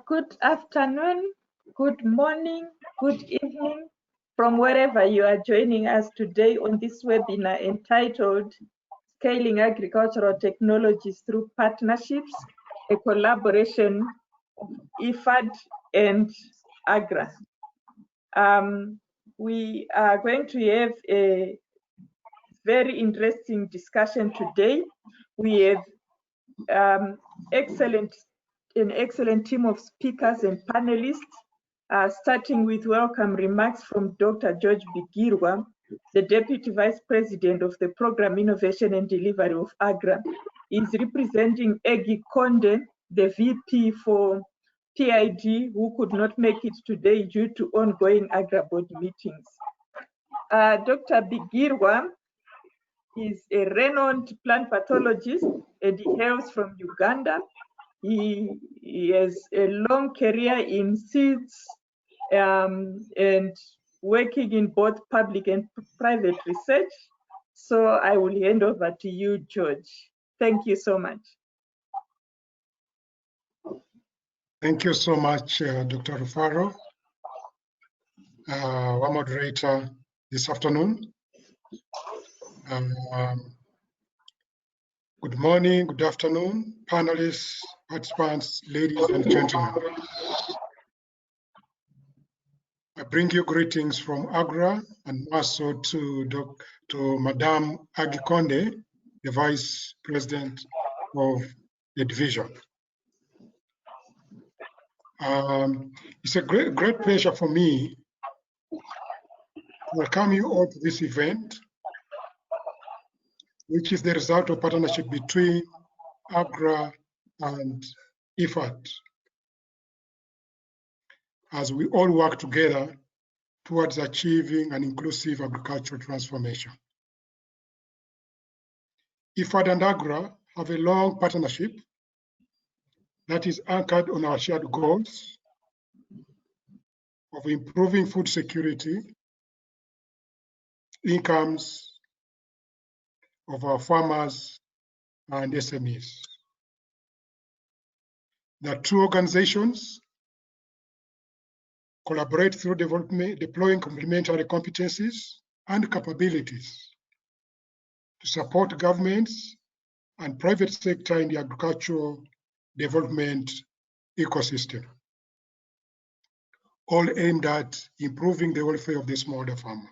Good afternoon, good morning, good evening from wherever you are joining us today on this webinar entitled Scaling Agricultural Technologies Through Partnerships, a collaboration of IFAD and AGRA. We are going to have a very interesting discussion today. We have an excellent team of speakers and panelists, starting with welcome remarks from Dr. George Bigirwa, the Deputy Vice President of the Program Innovation and Delivery of AGRA. He's representing Egi Konde, the VP for PID, who could not make it today due to ongoing AGRA board meetings. Dr. Bigirwa is a renowned plant pathologist and he hails from Uganda. He has a long career in seeds and working in both public and private research. So I will hand over to you, George. Thank you so much. Thank you so much, Dr. Rufaro, our moderator this afternoon. Good morning, good afternoon, panelists, participants, ladies and gentlemen. I bring you greetings from AGRA and also to Madame Egi Konde, the Vice President of the division. It's a great pleasure for me to welcome you all to this event, which is the result of partnership between AGRA and IFAD, as we all work together towards achieving an inclusive agricultural transformation. IFAD and AGRA have a long partnership that is anchored on our shared goals of improving food security, incomes of our farmers and SMEs. The two organizations collaborate through deploying complementary competencies and capabilities to support governments and private sector in the agricultural development ecosystem, all aimed at improving the welfare of the smallholder farmer.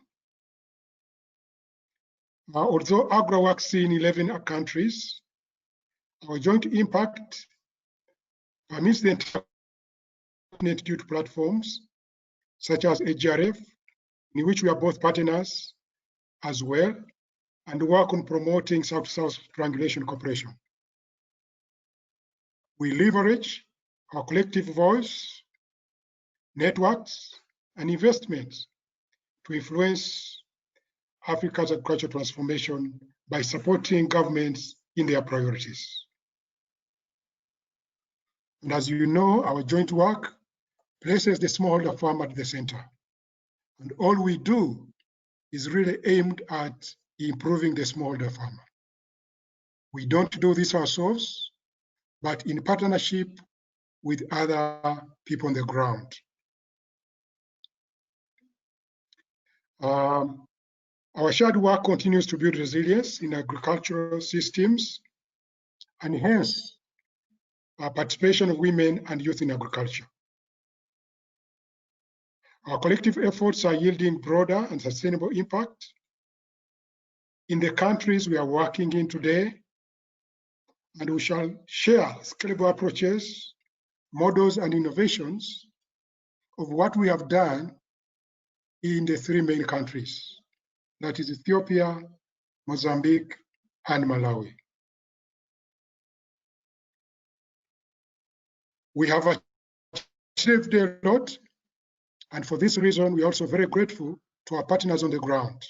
Although AGRA works in 11 countries, our joint impact permits the internet due to platforms such as AGRA, in which we are both partners as well, and work on promoting South-South triangulation cooperation. We leverage our collective voice, networks, and investments to influence Africa's agricultural transformation by supporting governments in their priorities. And as you know, our joint work places the smallholder farmer at the center. And all we do is really aimed at improving the smallholder farmer. We don't do this ourselves, but in partnership with other people on the ground. Our shared work continues to build resilience in agricultural systems and hence our participation of women and youth in agriculture. Our collective efforts are yielding broader and sustainable impact in the countries we are working in today, and we shall share scalable approaches, models, and innovations of what we have done in the three main countries, that is Ethiopia, Mozambique, and Malawi. We have achieved a lot, and for this reason, we are also very grateful to our partners on the ground.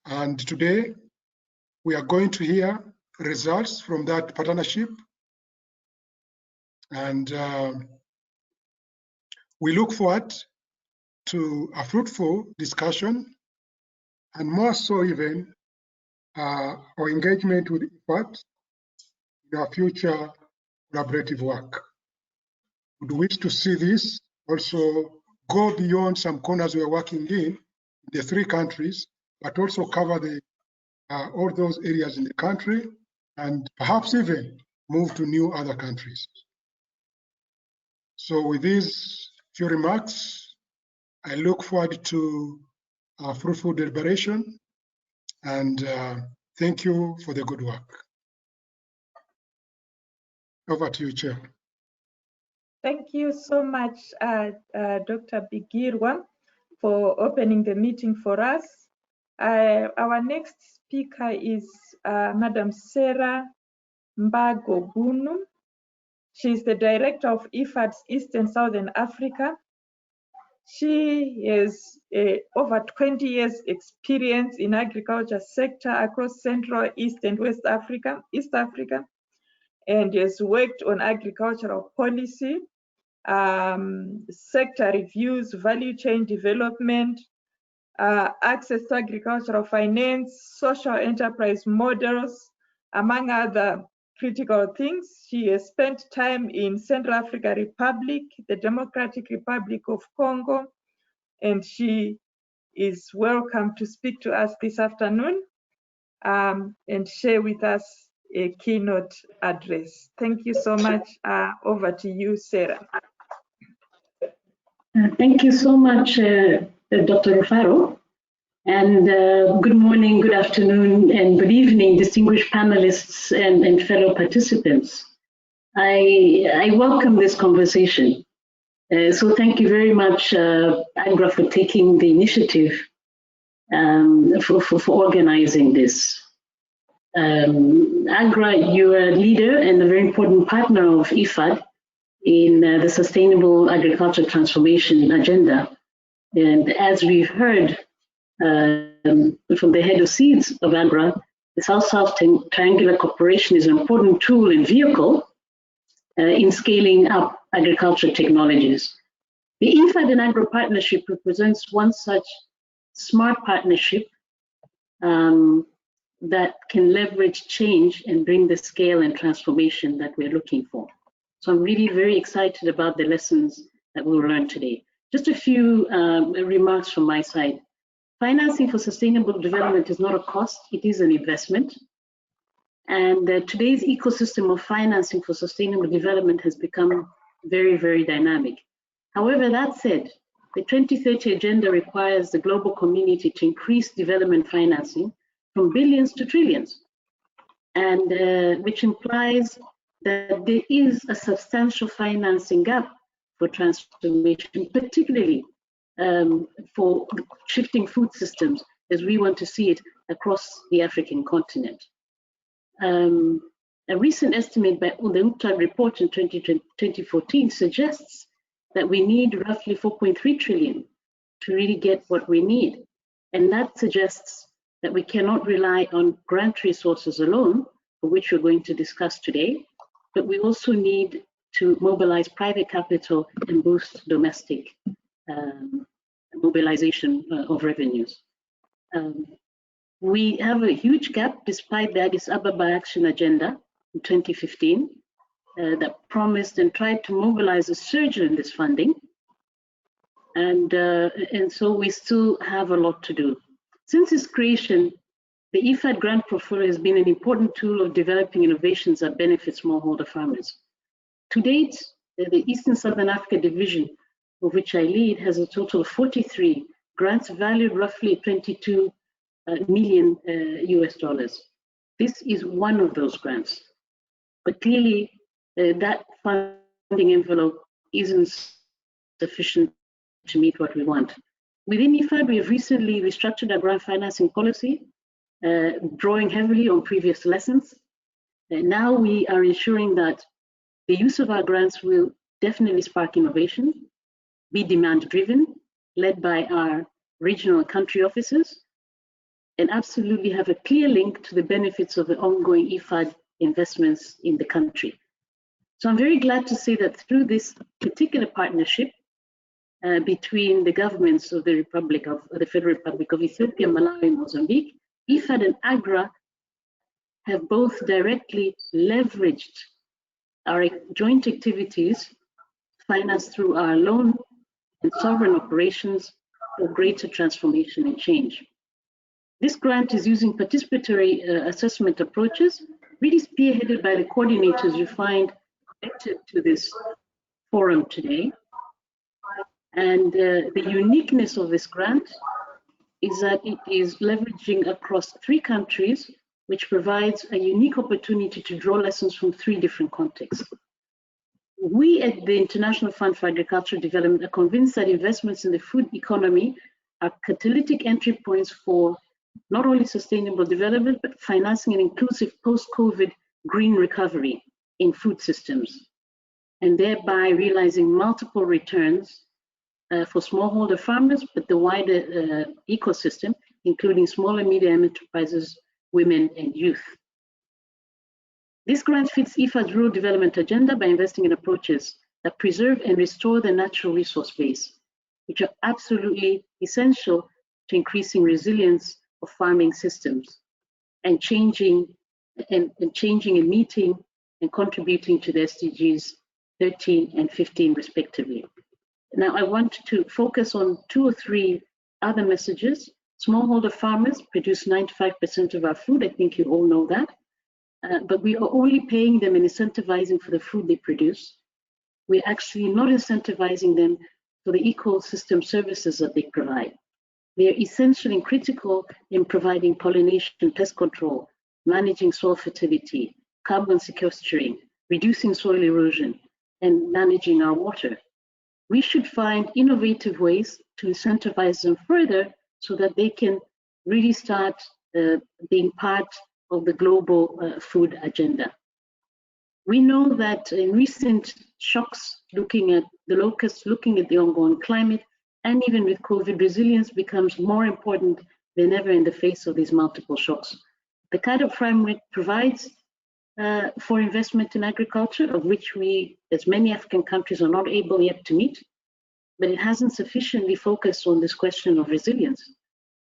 And today, we are going to hear results from that partnership, and we look forward to a fruitful discussion, and more so even our engagement with IFAD in our future collaborative work. We wish to see this also go beyond some corners we are working in the 3 countries, but also cover the all those areas in the country, and perhaps even move to new other countries. So with these few remarks, I look forward to fruitful deliberation, and thank you for the good work. Over to you, Chair. Thank you so much, Dr. Bigirwa, for opening the meeting for us. Our next speaker is Madam Sarah Mbagogunu. She is the Director of IFAD's East and Southern Africa. She has over 20 years experience in agriculture sector across Central, East and West Africa, East Africa, and has worked on agricultural policy, sector reviews, value chain development, access to agricultural finance, social enterprise models, among other critical things. She has spent time in Central African Republic, the Democratic Republic of Congo, and she is welcome to speak to us this afternoon and share with us a keynote address. Thank you so much. Over to you, Sarah. Thank you so much, Dr. Rufaro. And good morning, good afternoon, and good evening, distinguished panelists and fellow participants. I welcome this conversation. So thank you very much, AGRA, for taking the initiative for organizing this. AGRA, you're a leader and a very important partner of IFAD in the Sustainable Agriculture Transformation Agenda. And as we've heard from the head of seeds of AGRA, the South-South Triangular Cooperation is an important tool and vehicle in scaling up agriculture technologies. The IFAD and AGRA partnership represents one such smart partnership that can leverage change and bring the scale and transformation that we're looking for. So I'm really very excited about the lessons that we'll learn today. Just a few remarks from my side. Financing for sustainable development is not a cost, it is an investment. And today's ecosystem of financing for sustainable development has become very, very dynamic. However, that said, the 2030 agenda requires the global community to increase development financing from billions to trillions, and which implies that there is a substantial financing gap for transformation, particularly for shifting food systems as we want to see it across the African continent. A recent estimate by the UNCTAD report in 2014 suggests that we need roughly 4.3 trillion to really get what we need. And that suggests that we cannot rely on grant resources alone, for which we're going to discuss today, but we also need to mobilize private capital and boost domestic mobilization of revenues. We have a huge gap despite the Addis Ababa Action Agenda in 2015 that promised and tried to mobilize a surge in this funding. And so we still have a lot to do. Since its creation, the IFAD grant portfolio has been an important tool of developing innovations that benefit smallholder farmers. To date, the Eastern Southern Africa division, of which I lead, has a total of 43 grants valued roughly 22 million US dollars. This is one of those grants, but clearly that funding envelope isn't sufficient to meet what we want. Within IFAD, we have recently restructured our grant financing policy, drawing heavily on previous lessons. And now we are ensuring that the use of our grants will definitely spark innovation, be demand-driven, led by our regional and country offices, and absolutely have a clear link to the benefits of the ongoing IFAD investments in the country. So I'm very glad to say that through this particular partnership between the governments of the Federal Republic of Ethiopia, Malawi, and Mozambique, IFAD and AGRA have both directly leveraged our joint activities financed through our loan and sovereign operations for greater transformation and change. This grant is using participatory assessment approaches, really spearheaded by the coordinators you find connected to this forum today. And the uniqueness of this grant is that it is leveraging across 3 countries, which provides a unique opportunity to draw lessons from 3 different contexts. We at the International Fund for Agricultural Development are convinced that investments in the food economy are catalytic entry points for not only sustainable development, but financing an inclusive post-COVID green recovery in food systems, and thereby realizing multiple returns for smallholder farmers, but the wider ecosystem, including small and medium enterprises, women, and youth. This grant fits IFAD's rural development agenda by investing in approaches that preserve and restore the natural resource base, which are absolutely essential to increasing resilience of farming systems and changing and meeting and contributing to the SDGs 13 and 15 respectively. Now I want to focus on 2 or 3 other messages. Smallholder farmers produce 95% of our food. I think you all know that. But we are only paying them and incentivizing for the food they produce. We're actually not incentivizing them for the ecosystem services that they provide. They are essential and critical in providing pollination, pest control, managing soil fertility, carbon sequestering, reducing soil erosion, and managing our water. We should find innovative ways to incentivize them further so that they can really start being part of the global food agenda. We know that in recent shocks, looking at the locusts, looking at the ongoing climate, and even with COVID, resilience becomes more important than ever in the face of these multiple shocks. The CAADP framework provides for investment in agriculture, of which we, as many African countries, are not able yet to meet, but it hasn't sufficiently focused on this question of resilience.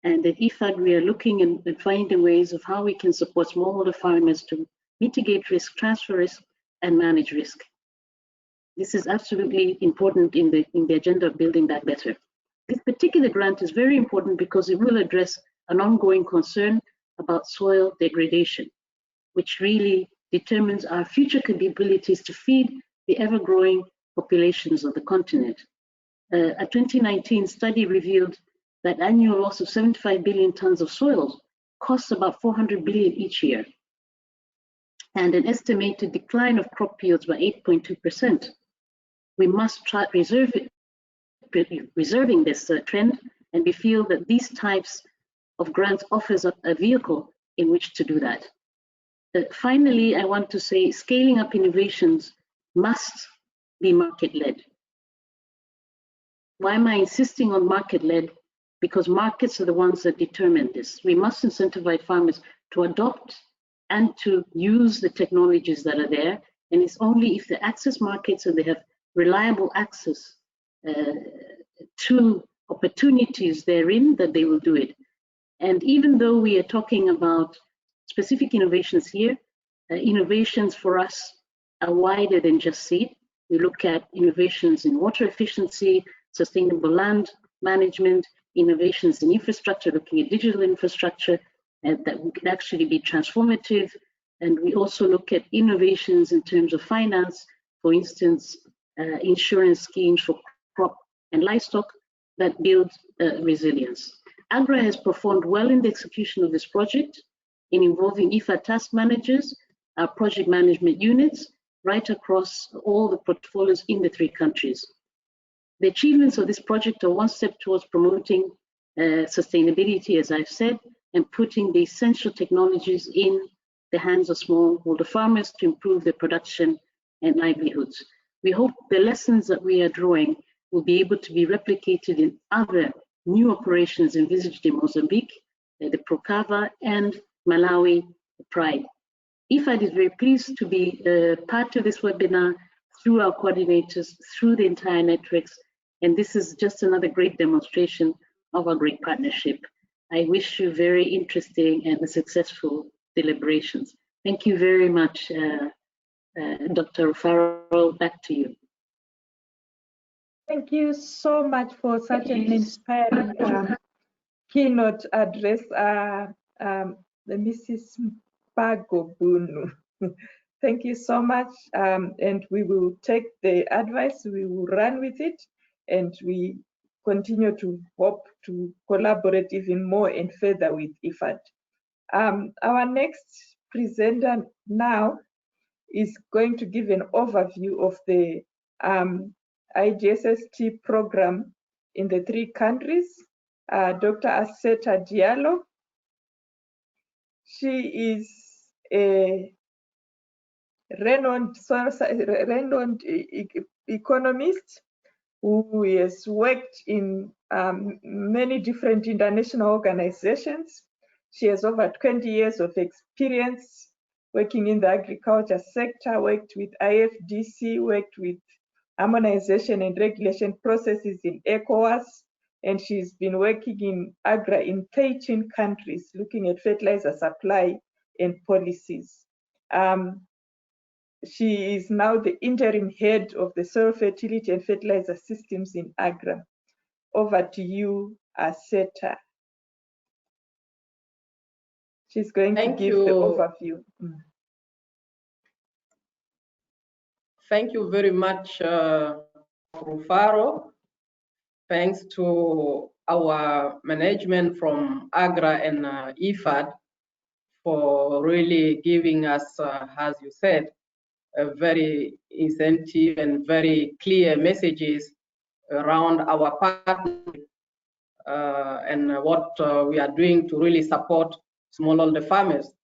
And at IFAD, we are looking and finding ways of how we can support smallholder farmers to mitigate risk, transfer risk, and manage risk. This is absolutely important in the agenda of building back better. This particular grant is very important because it will address an ongoing concern about soil degradation, which really determines our future capabilities to feed the ever-growing populations of the continent. A 2019 study revealed that annual loss of 75 billion tons of soil costs about 400 billion each year, and an estimated decline of crop yields by 8.2%. We must try reserving this trend, and we feel that these types of grants offers a vehicle in which to do that. Finally, I want to say scaling up innovations must be market-led. Why am I insisting on market-led? Because markets are the ones that determine this. We must incentivize farmers to adopt and to use the technologies that are there, and it's only if they access markets and they have reliable access to opportunities therein that they will do it. And even though we are talking about specific innovations here, innovations for us are wider than just seed. We look at innovations in water efficiency, sustainable land management, innovations in infrastructure, looking at digital infrastructure that could actually be transformative. And we also look at innovations in terms of finance, for instance, insurance schemes for crop and livestock that build resilience. AGRA has performed well in the execution of this project in involving IFAD task managers, our project management units, right across all the portfolios in the 3 countries. The achievements of this project are one step towards promoting sustainability, as I've said, and putting the essential technologies in the hands of smallholder farmers to improve their production and livelihoods. We hope the lessons that we are drawing will be able to be replicated in other new operations envisaged in Mozambique, the Procava, and Malawi, the Pride. IFAD is very pleased to be part of this webinar through our coordinators, through the entire networks, and this is just another great demonstration of our great partnership. I wish you very interesting and successful deliberations. Thank you very much, Dr. Farrell, back to you. Thank you so much for such an inspiring keynote address, Mrs. Bagobunu. Thank you so much, and we will take the advice, we will run with it, and we continue to hope to collaborate even more and further with IFAD. Our next presenter now is going to give an overview of the IDSST program in the 3 countries. Dr. Aseta Diallo. She is a renowned economist who has worked in many different international organizations. She has over 20 years of experience working in the agriculture sector, worked with IFDC, worked with harmonization and regulation processes in ECOWAS, and she's been working in AGRA in 13 countries, looking at fertilizer supply and policies. She is now the interim head of the soil fertility and fertilizer systems in AGRA. Over to you, Aseta. She's going to give the overview. Thank you very much, Rufaro. Thanks to our management from AGRA and IFAD for really giving us, as you said, a very incentive and very clear messages around our partnership and what we are doing to really support smallholder farmers.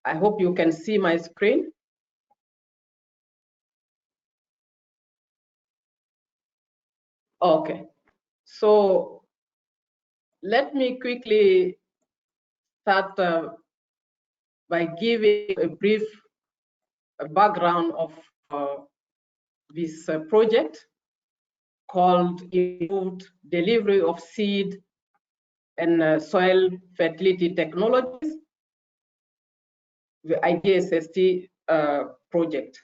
I hope you can see my screen. Okay, so let me quickly start by giving a brief background of this project called Improved Delivery of Seed and Soil Fertility Technologies, the IDSST project.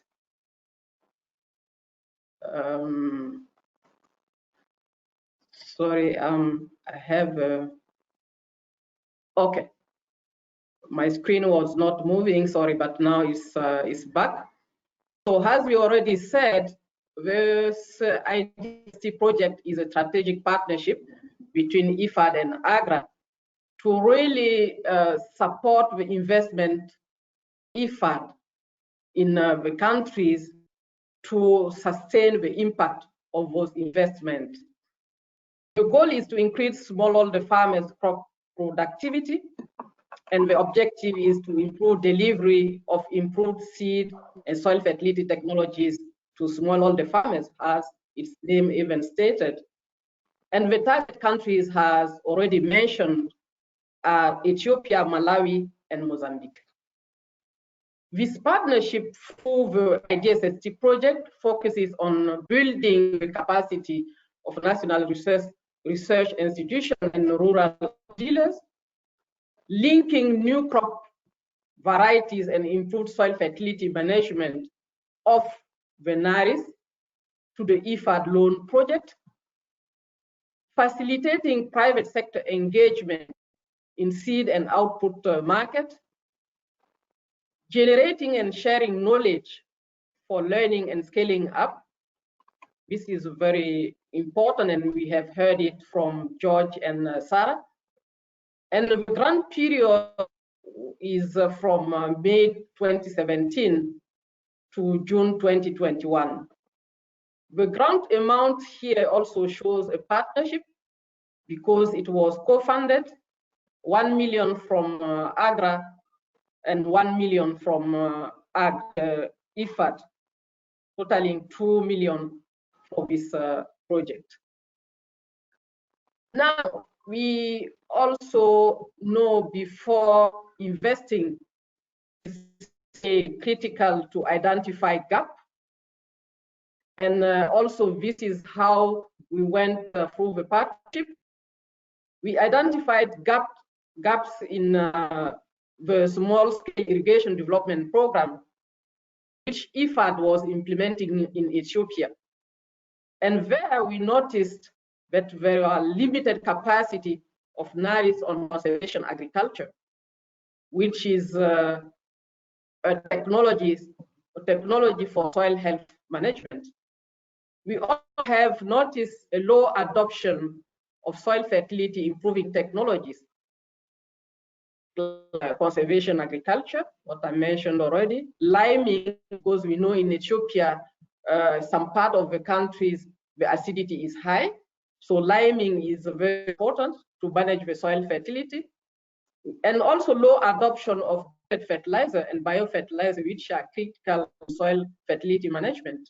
Sorry, I have okay. My screen was not moving, sorry, but now it's back. So as we already said, this IDSST project is a strategic partnership between IFAD and AGRA to really support the investment IFAD in the countries to sustain the impact of those investments. The goal is to increase smallholder farmers' crop productivity, and the objective is to improve delivery of improved seed and soil fertility technologies to smallholder farmers, as its name even stated. And the target countries has already mentioned are Ethiopia, Malawi, and Mozambique. This partnership through the IDSST project focuses on building the capacity of national research institutions and rural dealers, linking new crop varieties and improved soil fertility management of the NARIs to the IFAD loan project, facilitating private sector engagement in seed and output market, generating and sharing knowledge for learning and scaling up. This is very important, and we have heard it from George and Sarah. And the grant period is from May 2017 to June 2021. The grant amount here also shows a partnership because it was co-funded, 1 million from AGRA and 1 million from IFAD, totaling 2 million for this project. Now, we also know before investing is critical to identify gap. And also this is how we went through the partnership. We identified gaps in the small scale irrigation development program which IFAD was implementing in Ethiopia. And there we noticed that there are limited capacity of NARIs on conservation agriculture, which is a technology for soil health management. We also have noticed a low adoption of soil fertility improving technologies, conservation agriculture, what I mentioned already, liming, because we know in Ethiopia, some part of the countries, the acidity is high. So liming is very important to manage the soil fertility. And also low adoption of fertilizer and biofertilizer, which are critical to soil fertility management.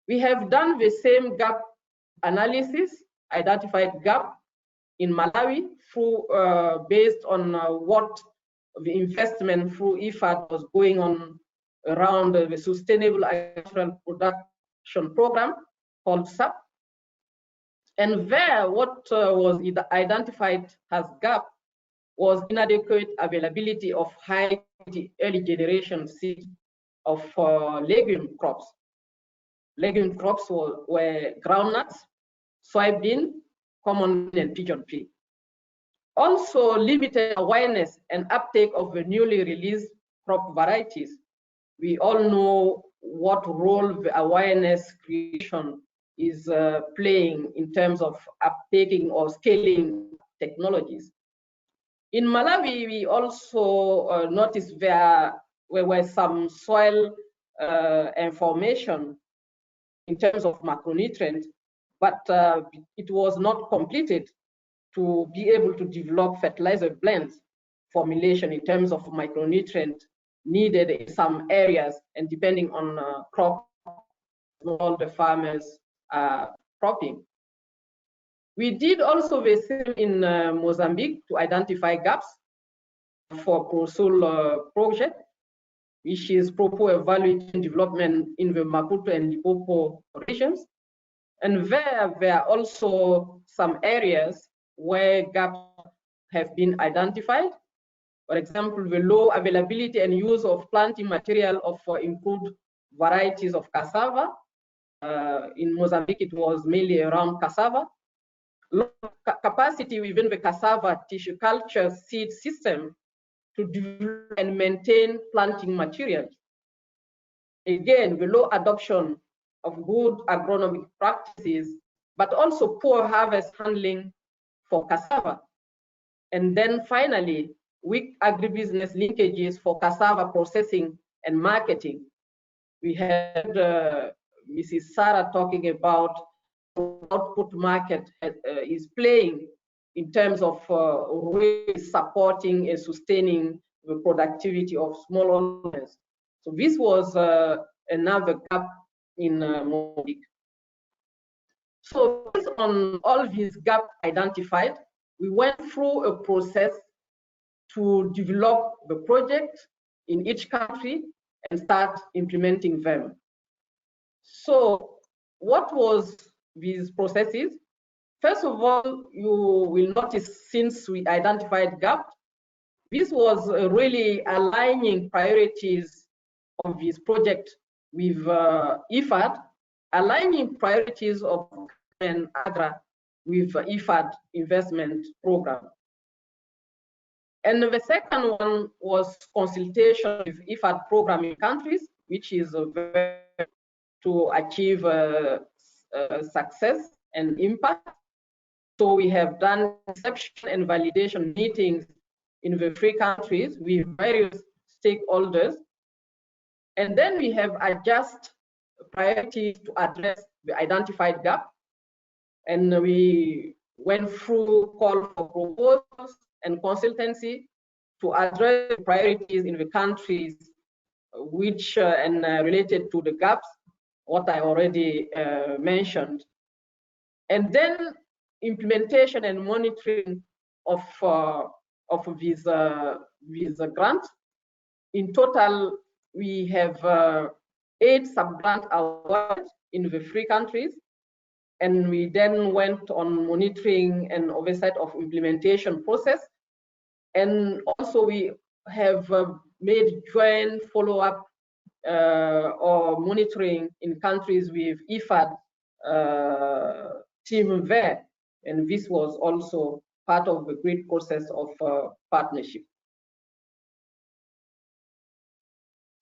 We have done the same gap analysis, identified gap in Malawi through, based on what the investment through IFAD was going on around the Sustainable Agricultural Production Program called SAPP. And there, what was identified as gap was inadequate availability of high early generation seed of legume crops. Legume crops were groundnuts, soybean, common and pigeon pea. Also limited awareness and uptake of the newly released crop varieties. We all know what role the awareness creation is playing in terms of uptaking or scaling technologies. In Malawi, we also noticed there were some soil information in terms of macronutrients, but it was not completed to be able to develop fertilizer blends formulation in terms of micronutrient needed in some areas, and depending on crop, all the farmers are cropping. We did also the same in Mozambique to identify gaps for ProSol project, which is Propo Evaluation Development in the Maputo and Limpopo regions. And there are also some areas where gaps have been identified. For example, the low availability and use of planting material of improved varieties of cassava. In Mozambique, it was mainly around cassava. Low capacity within the cassava tissue culture seed system to develop and maintain planting materials. Again, the low adoption of good agronomic practices, but also poor harvest handling for cassava. And then finally, weak agribusiness linkages for cassava processing and marketing. We had Mrs. Sarah talking about output market is playing in terms of really supporting and sustaining the productivity of small owners. So this was another gap in Mozambique. So based on all these gaps identified, we went through a process to develop the project in each country and start implementing them. So what was these processes? First of all, you will notice since we identified gaps, this was really aligning priorities of this project with IFAD, aligning priorities of AGRA with IFAD investment program. And the second one was consultation with IFAD program in countries, which is to achieve success and impact. So we have done inception and validation meetings in the 3 countries with various stakeholders. And then we have adjusted priorities to address the identified gap. And we went through call for proposals and consultancy to address priorities in the countries which and related to the gaps, what I already mentioned. And then implementation and monitoring of these grants. In total, we have 8 sub-grant awards in the 3 countries. And we then went on monitoring and oversight of implementation process. And also we have made joint follow-up or monitoring in countries with IFAD team there. And this was also part of the great process of partnership.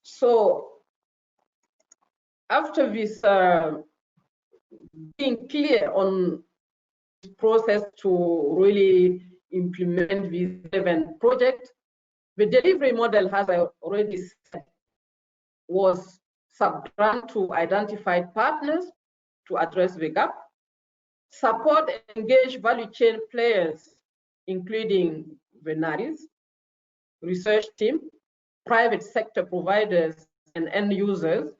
So after this being clear on the process to really implement this event project, the delivery model, as I already said, was sub-grant to identified partners to address the gap, support and engage value chain players, including veterinaries, research team, private sector providers, and end users,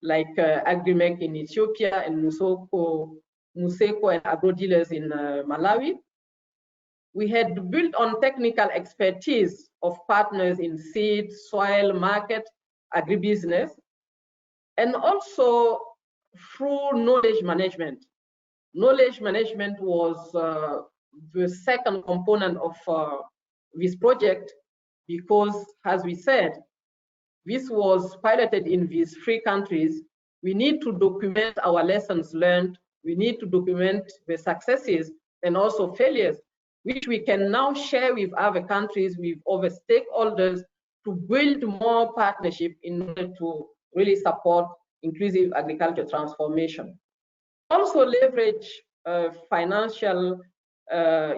like AGRA in Ethiopia and MUSECO and agro dealers in Malawi. We had built on technical expertise of partners in seed, soil, market, agribusiness, and also through knowledge management. Knowledge management was the second component of this project because, as we said, this was piloted in these 3 countries. We need to document our lessons learned. We need to document the successes and also failures, which we can now share with other countries, with other stakeholders, to build more partnership in order to really support inclusive agriculture transformation. Also leverage financial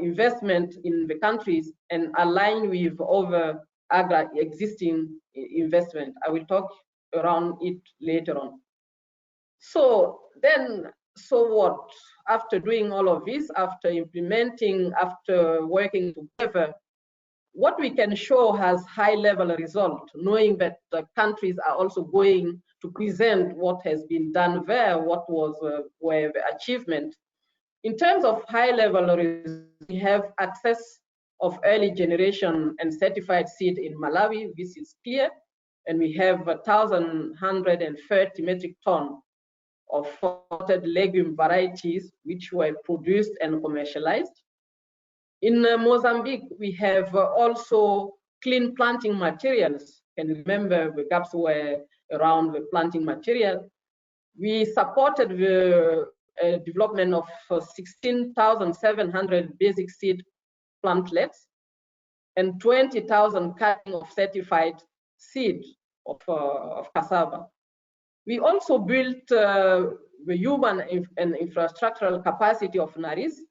investment in the countries and align with other AGRA existing investment. I will talk around it later on. So then, so what? After doing all of this, after implementing, after working together, what we can show has high-level result, knowing that the countries are also going to present what has been done there, what was were the achievement. In terms of high-level results, we have access of early generation and certified seed in Malawi. This is clear, and we have 1,130 metric tons of potted legume varieties which were produced and commercialized. In Mozambique, we have also clean planting materials. And remember, the gaps were around the planting material. We supported the development of 16,700 basic seed plantlets and 20,000 cutting of certified seed of cassava. We also built the human and infrastructural capacity of NARIs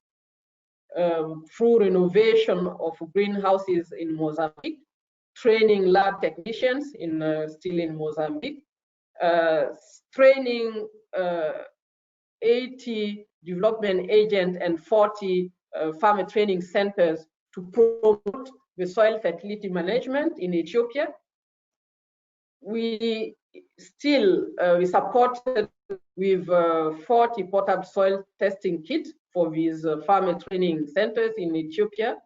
through renovation of greenhouses in Mozambique, training lab technicians still in Mozambique, training 80 development agents and 40 farmer training centers to promote the soil fertility management in Ethiopia. We supported with 40 portable soil testing kits for these farmer training centers in Ethiopia,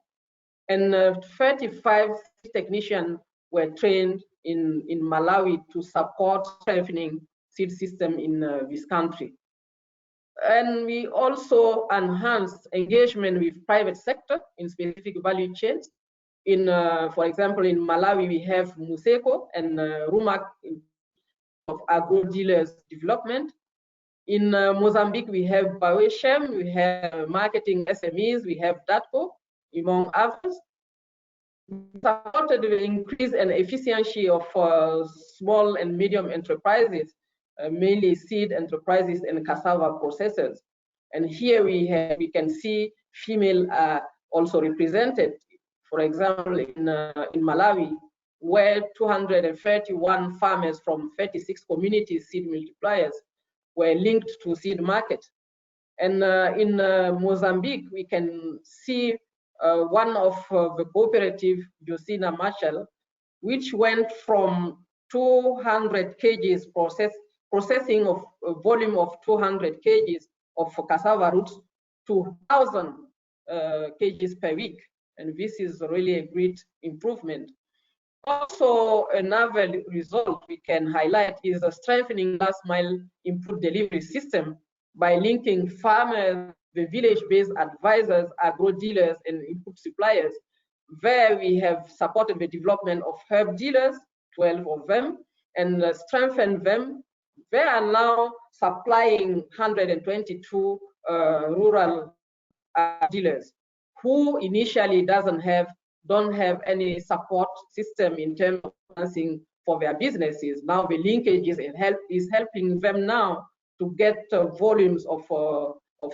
and 35 technicians were trained in Malawi to support strengthening seed system in this country. And we also enhanced engagement with private sector in specific value chains. For example, in Malawi, we have MUSECO and RUMAC of agro dealers development. In Mozambique, we have Baweshem, we have marketing SMEs, we have DATCO, among others. We supported the increase and efficiency of small and medium enterprises, mainly seed enterprises and cassava processors. And here we can see female are also represented. For example, in Malawi, where 231 farmers from 36 community seed multipliers were linked to seed market. And in Mozambique, we can see one of the cooperative, Josina Marshall, which went from 200 kgs processing of a volume of 200 kgs of cassava roots to 1,000 kgs per week. And this is really a great improvement. Also, another result we can highlight is a strengthening last mile input delivery system by linking farmers, the village-based advisors, agro dealers, and input suppliers. There we have supported the development of herb dealers, 12 of them, and strengthen them. They are now supplying 122 rural dealers who initially don't have any support system in terms of financing for their businesses. Now the linkages is helping them now to get volumes of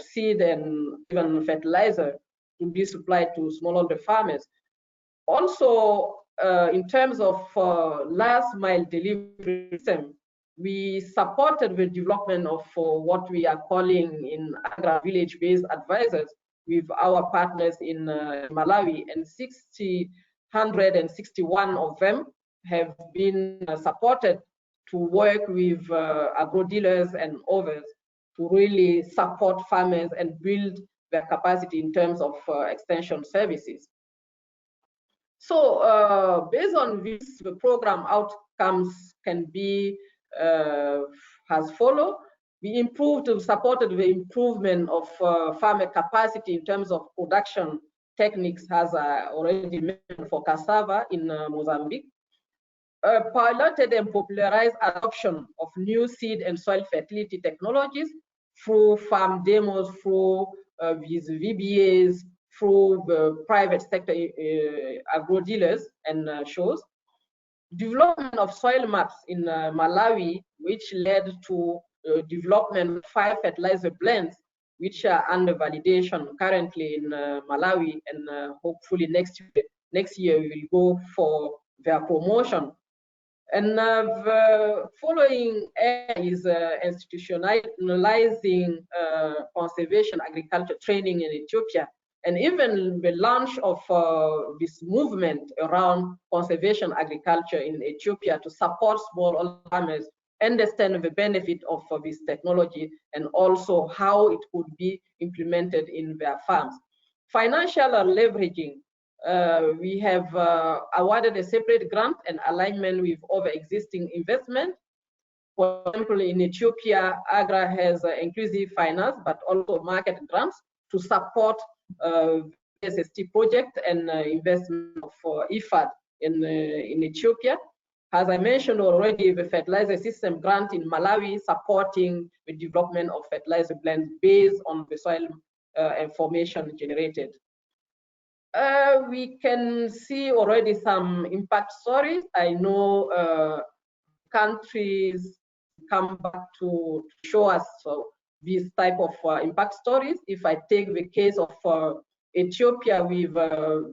seed and even fertilizer to be supplied to smallholder farmers. Also, in terms of last mile delivery system, we supported the development of what we are calling in AGRA village-based advisors with our partners in Malawi, and 161 of them have been supported to work with agro dealers and others to really support farmers and build their capacity in terms of extension services. So based on this, the program outcomes can be as follow. We supported the improvement of farmer capacity in terms of production techniques, as I already mentioned, for cassava in Mozambique. Piloted and popularized adoption of new seed and soil fertility technologies through farm demos, through these VBAs, through the private sector agro dealers and shows. Development of soil maps in Malawi, which led to development of 5 fertilizer blends, which are under validation currently in Malawi, and hopefully next year we will go for their promotion. And the following is institutionalizing conservation agriculture training in Ethiopia, and even the launch of this movement around conservation agriculture in Ethiopia to support small farmers understand the benefit of this technology and also how it could be implemented in their farms. Financial leveraging. We have awarded a separate grant and alignment with other existing investment. For example, in Ethiopia, AGRA has inclusive finance, but also market grants to support IDSST project and investment of IFAD in Ethiopia. As I mentioned already, the fertilizer system grant in Malawi supporting the development of fertilizer blends based on the soil information generated. We can see already some impact stories. I know countries come back to show us these type of impact stories. If I take the case of Ethiopia with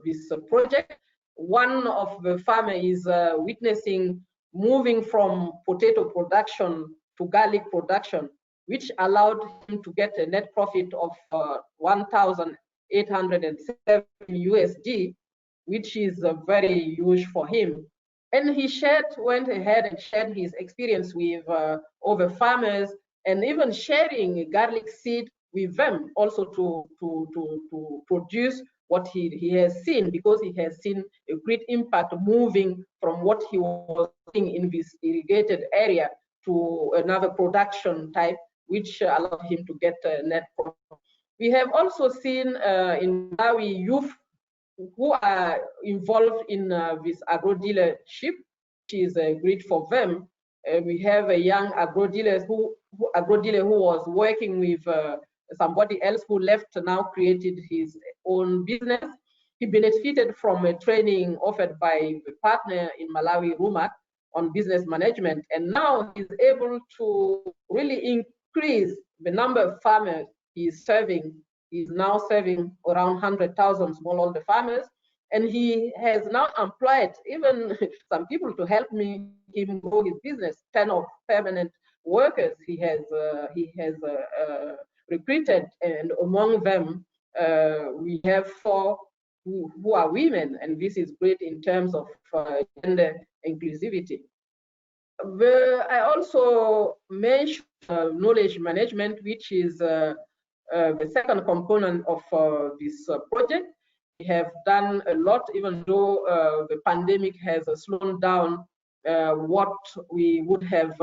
this project, one of the farmers is witnessing moving from potato production to garlic production, which allowed him to get a net profit of 1,807 USD, which is very huge for him. And he went ahead and shared his experience with other farmers, and even sharing garlic seed with them also to produce what he has seen, because he has seen a great impact moving from what he was doing in this irrigated area to another production type, which allowed him to get a net profit. We have also seen in Malawi youth who are involved in this agro dealership, which is great for them. We have a young agro dealer who was working with somebody else who left, now created his own business. He benefited from a training offered by the partner in Malawi, RUMAC, on business management, and now he's able to really increase the number of farmers he's serving. He's now serving around 100,000 smallholder farmers, and he has now employed even some people to help him grow his business. 10 of permanent workers he has recruited, and among them we have 4 who are women, and this is great in terms of gender inclusivity. I also mentioned knowledge management, which is the second component of this project. We have done a lot, even though the pandemic has slowed down what we would have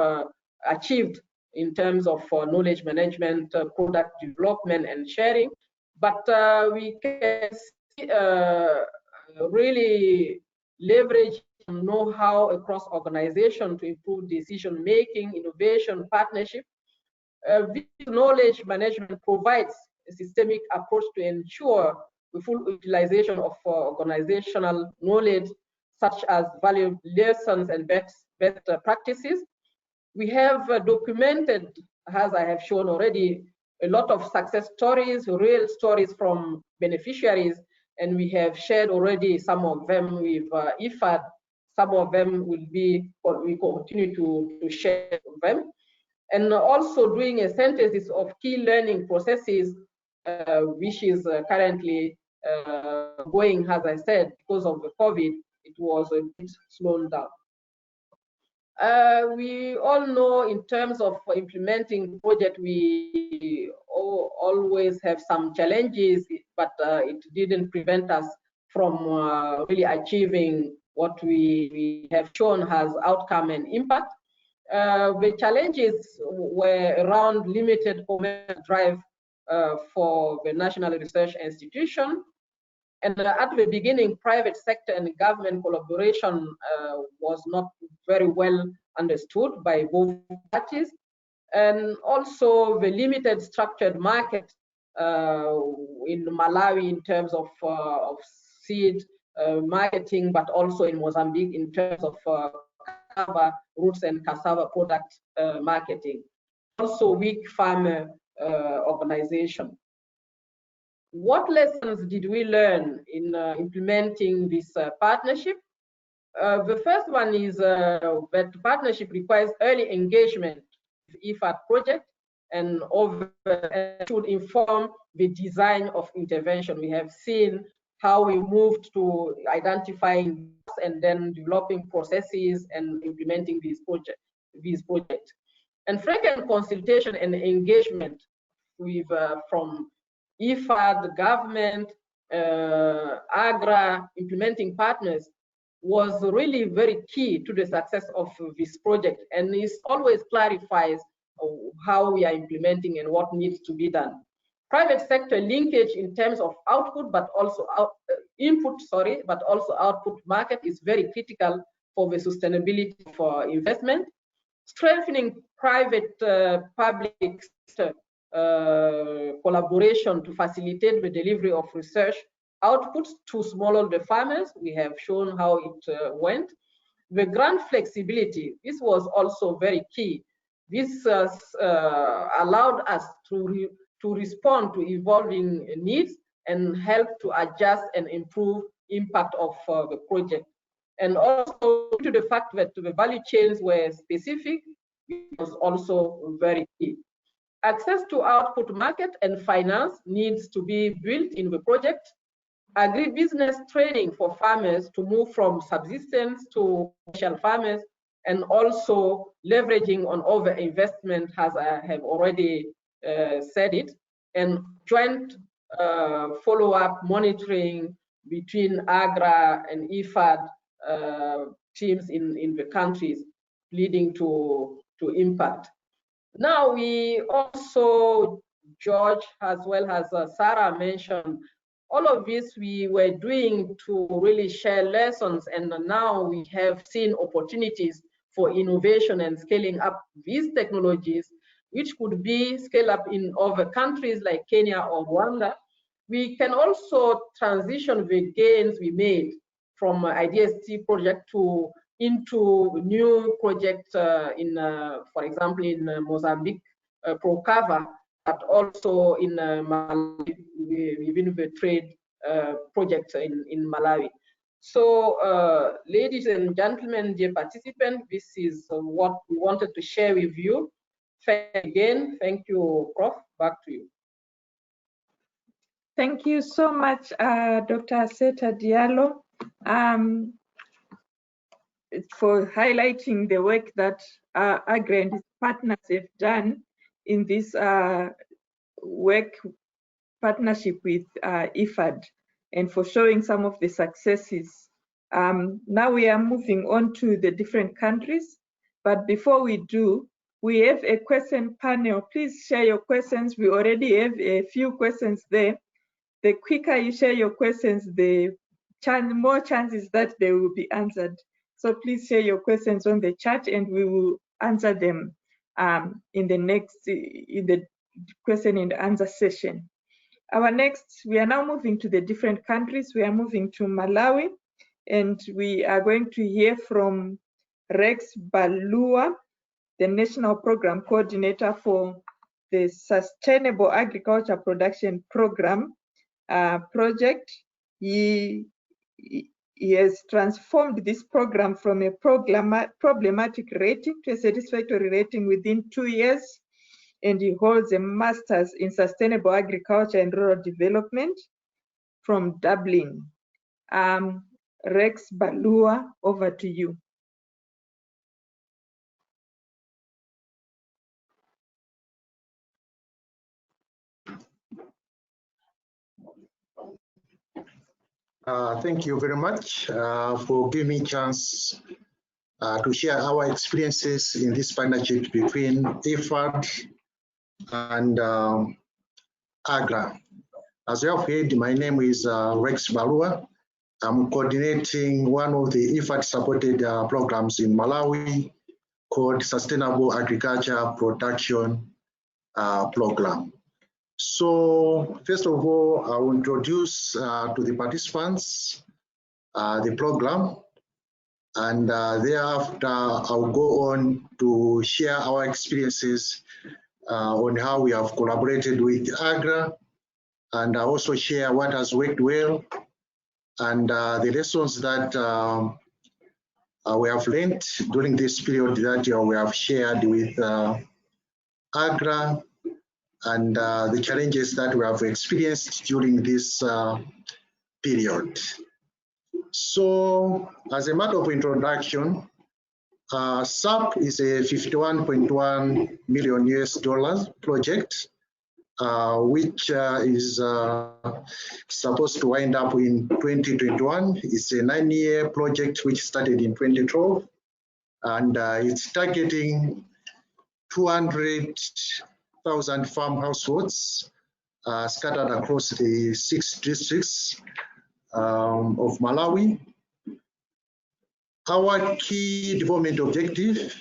achieved in terms of knowledge management, product development and sharing. But we can see really leverage know-how across organizations to improve decision-making, innovation, partnership. This knowledge management provides a systemic approach to ensure the full utilization of organizational knowledge, such as valuable lessons and best practices. We have documented, as I have shown already, a lot of success stories, real stories from beneficiaries, and we have shared already some of them with IFAD. Some of them will be, or we continue to share them. And also doing a synthesis of key learning processes, which is currently going, as I said, because of the COVID, it was a bit slowed down. We all know in terms of implementing project, we always have some challenges, but it didn't prevent us from really achieving what we have shown as outcome and impact. The challenges were around limited commercial drive for the National Research Institution. And at the beginning, private sector and government collaboration was not very well understood by both parties. And also the limited structured market in Malawi in terms of seed marketing, but also in Mozambique in terms of cassava roots and cassava product marketing. Also weak farmer organization. What lessons did we learn in implementing this partnership? The first one is that partnership requires early engagement with IFAD project and should inform the design of intervention. We have seen how we moved to identifying and then developing processes and implementing these projects. And frequent consultation and engagement with from IFAD, government, AGRA, implementing partners was really very key to the success of this project, and it always clarifies how we are implementing and what needs to be done. Private sector linkage in terms of output, but also but also output market is very critical for the sustainability for investment. Strengthening private public sector collaboration to facilitate the delivery of research outputs to smallholder farmers. We have shown how it went. The grant flexibility, this was also very key. This allowed us to respond to evolving needs and help to adjust and improve impact of the project. And also to the fact that the value chains were specific, it was also very key. Access to output market and finance needs to be built in the project. Agribusiness training for farmers to move from subsistence to commercial farmers, and also leveraging on over investment, as I have already said it, and joint follow-up monitoring between AGRA and IFAD teams in the countries, leading to impact. Now we also, George, as well as Sarah mentioned, all of this we were doing to really share lessons, and now we have seen opportunities for innovation and scaling up these technologies, which could be scaled up in other countries like Kenya or Rwanda. We can also transition the gains we made from IDSST project into new projects in, for example, in Mozambique, ProCover, but also in Malawi, within the trade project in Malawi. So, ladies and gentlemen, dear participants, this is what we wanted to share with you. Again, thank you, Prof. Back to you. Thank you so much, Dr. Aseta Diallo, for highlighting the work that AGRA and its partners have done in this work partnership with IFAD, and for showing some of the successes. Now we are moving on to the different countries, but before we do, we have a question panel. Please share your questions. We already have a few questions there. The quicker you share your questions, the more chances that they will be answered. So please share your questions on the chat and we will answer them in the question and answer session. We are now moving to the different countries. We are moving to Malawi, and we are going to hear from Rex Balua, the National Program Coordinator for the Sustainable Agriculture Production Program project. He has transformed this program from a problematic rating to a satisfactory rating within 2 years, and he holds a master's in sustainable agriculture and rural development from Dublin. Rex Balua, over to you. Thank you very much for giving me a chance to share our experiences in this partnership between IFAD and AGRA. As you have heard, my name is Rex Balua. I'm coordinating one of the IFAD-supported programs in Malawi called Sustainable Agriculture Production Program. So first of all, I will introduce to the participants the program, and thereafter I'll go on to share our experiences on how we have collaborated with AGRA, and I also share what has worked well and the lessons that we have learned during this period that we have shared with AGRA, and the challenges that we have experienced during this period. So, as a matter of introduction, SAPP is a $51.1 million US project, which is supposed to wind up in 2021. It's a 9-year project which started in 2012, and it's targeting 200,000 farm households scattered across the 6 districts of Malawi. Our key development objective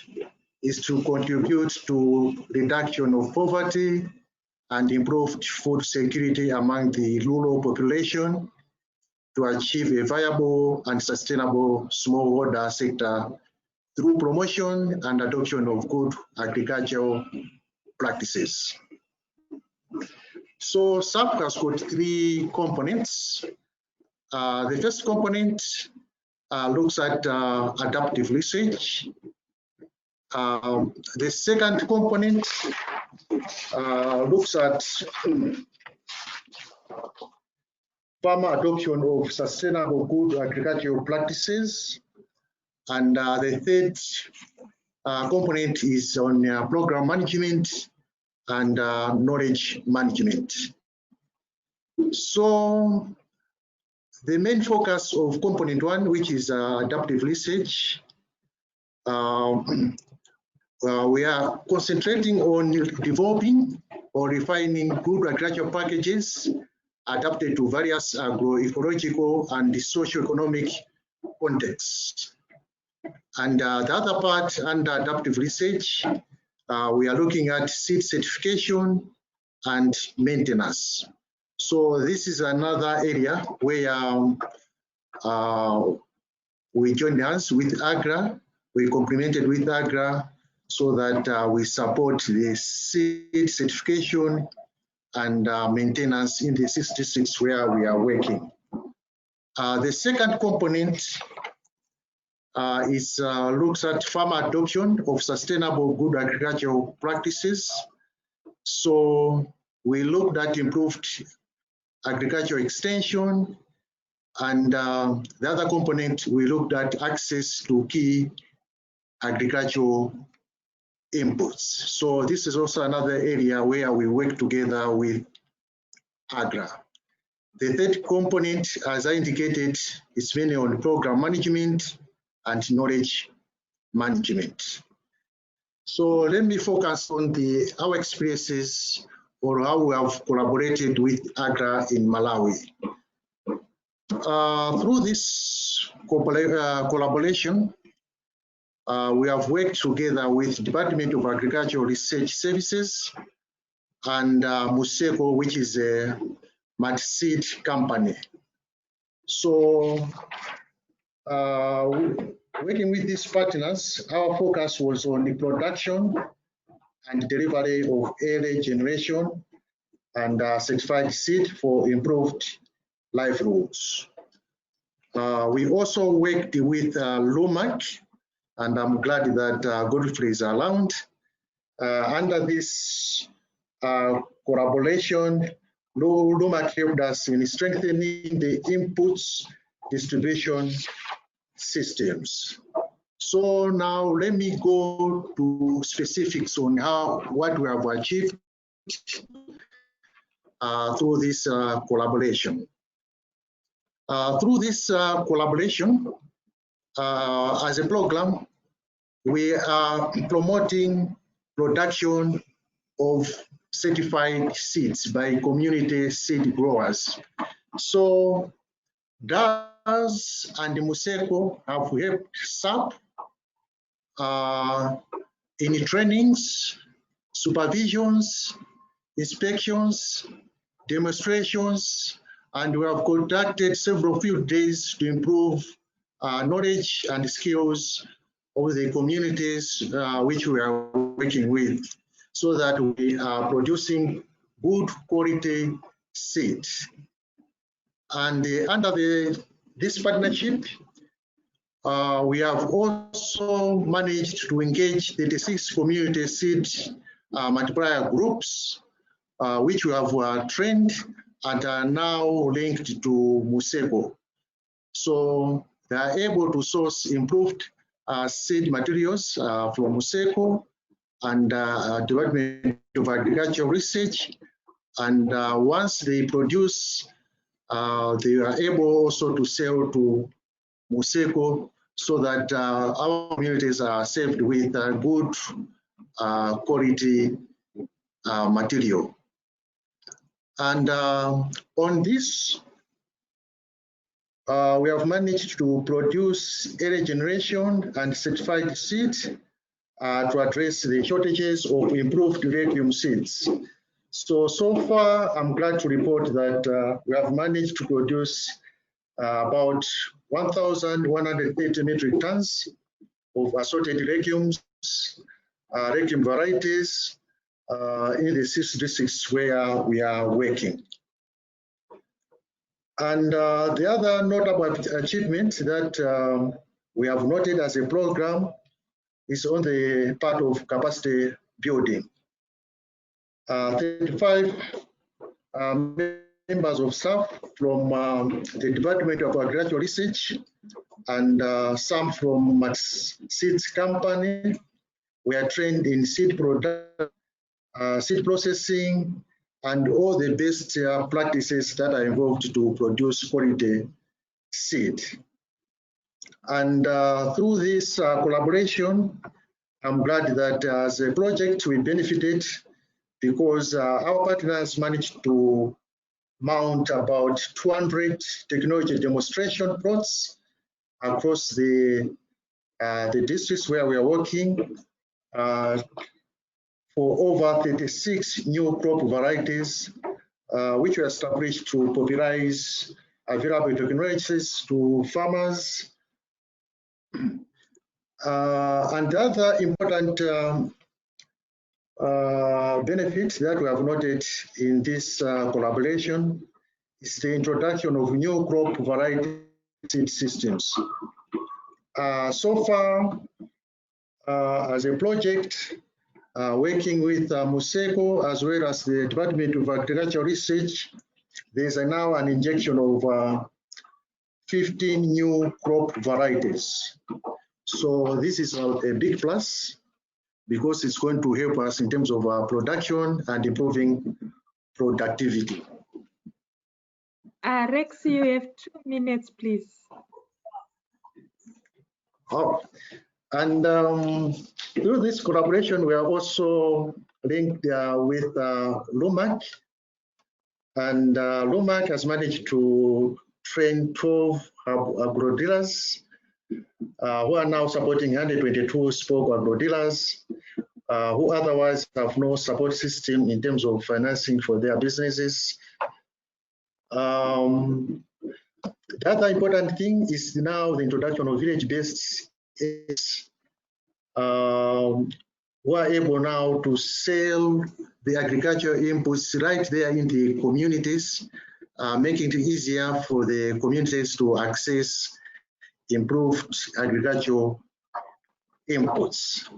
is to contribute to reduction of poverty and improved food security among the rural population to achieve a viable and sustainable smallholder sector through promotion and adoption of good agricultural practices. So SAPP has got 3 components. The first component looks at adaptive research. The second component looks at farmer adoption of sustainable good agricultural practices. And the third component is on program management and knowledge management. So the main focus of component 1, which is adaptive research, we are concentrating on developing or refining good agricultural packages adapted to various agroecological and socio-economic contexts. And the other part under adaptive research, we are looking at seed certification and maintenance. So this is another area where we joined hands with AGRA. We complemented with AGRA so that we support the seed certification and maintenance in the 6 districts where we are working. The second component looks at farmer adoption of sustainable good agricultural practices. So we looked at improved agricultural extension, and the other component, we looked at access to key agricultural inputs. So this is also another area where we work together with AGRA. The third component, as I indicated, is mainly on program management and knowledge management. So let me focus on our experiences or how we have collaborated with AGRA in Malawi. Through this collaboration, we have worked together with Department of Agricultural Research Services and MUSECO, which is a multi-seed company. So working with these partners, our focus was on the production and delivery of early generation and certified seed for improved livelihoods. We also worked with LUMAC, and I'm glad that Godfrey is around. Under this collaboration, LUMAC helped us in strengthening the inputs distribution systems. So now let me go to specifics on what we have achieved through this collaboration. Through this collaboration, as a program, we are promoting production of certified seeds by community seed growers. So DAS and MUSECO have helped SAPP in trainings, supervisions, inspections, demonstrations, and we have conducted several field days to improve knowledge and skills of the communities which we are working with, so that we are producing good quality seed. And under this partnership, we have also managed to engage 36 community seed multiplier groups, which we have trained and are now linked to MUSECO. So they are able to source improved seed materials from MUSECO and Department of Agricultural Research. And once they produce, they are able also to sell to MUSECO, so that our communities are served with good quality material. And on this, we have managed to produce early generation and certified seeds to address the shortages of improved legume seeds. So far, I'm glad to report that we have managed to produce about 1,130 metric tons of assorted legumes, legume varieties in the 6 districts where we are working. And the other notable achievement that we have noted as a program is on the part of capacity building. 35 members of staff from the Department of Agricultural Research and some from seeds company were trained in seed production, seed processing, and all the best practices that are involved to produce quality seed. And through this collaboration, I'm glad that as a project we benefited, because our partners managed to mount about 200 technology demonstration plots across the districts where we are working for over 36 new crop varieties, which were established to popularize available technologies to farmers. And the other important benefit that we have noted in this collaboration is the introduction of new crop variety seed systems. So far, as a project, working with MUSECO as well as the Department of Agricultural Research, there's now an injection of 15 new crop varieties. So this is a big plus, because it's going to help us in terms of production and improving productivity. Rex, you have 2 minutes, please. Oh, and through this collaboration, we are also linked with LUMAC, and LUMAC has managed to train 12 agro dealers who are now supporting 122 spoke agro dealers, who otherwise have no support system in terms of financing for their businesses. The other important thing is now the introduction of village-based aids, who are able now to sell the agricultural inputs right there in the communities, making it easier for the communities to access improved agricultural inputs.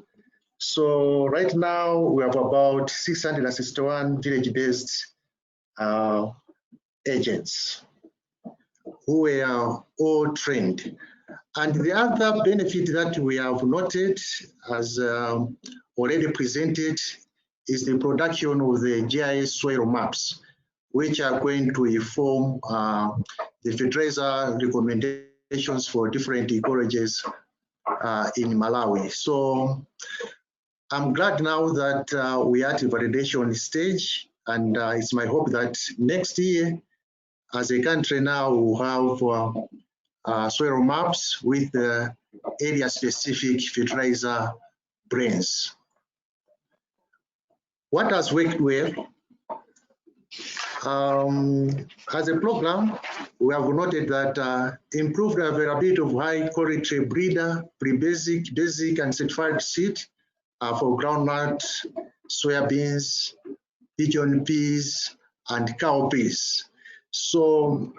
So right now we have about 661 village-based agents who were all trained. And the other benefit that we have noted, as already presented, is the production of the GIS soil maps, which are going to inform the fertilizer recommendations for different ecologies in Malawi. So I'm glad now that we are at the validation stage, and it's my hope that next year, as a country now, we'll have soil maps with area-specific fertilizer brands. What has worked well? As a program, we have noted that improved availability of high-quality breeder, pre-basic, basic, and certified seed for groundnut, soybeans, pigeon peas, and cowpeas. So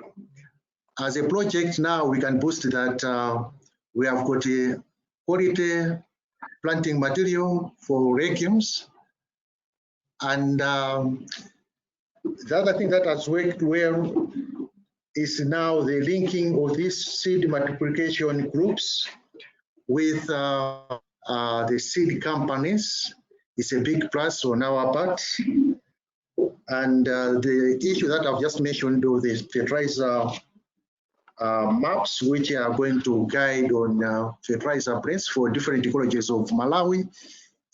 as a project now, we can boost that we have got a quality planting material for legumes. And the other thing that has worked well is now the linking of these seed multiplication groups with the seed companies. It's a big plus on our part. And the issue that I've just mentioned of the fertilizer maps, which are going to guide on fertilizer brands for different ecologies of Malawi,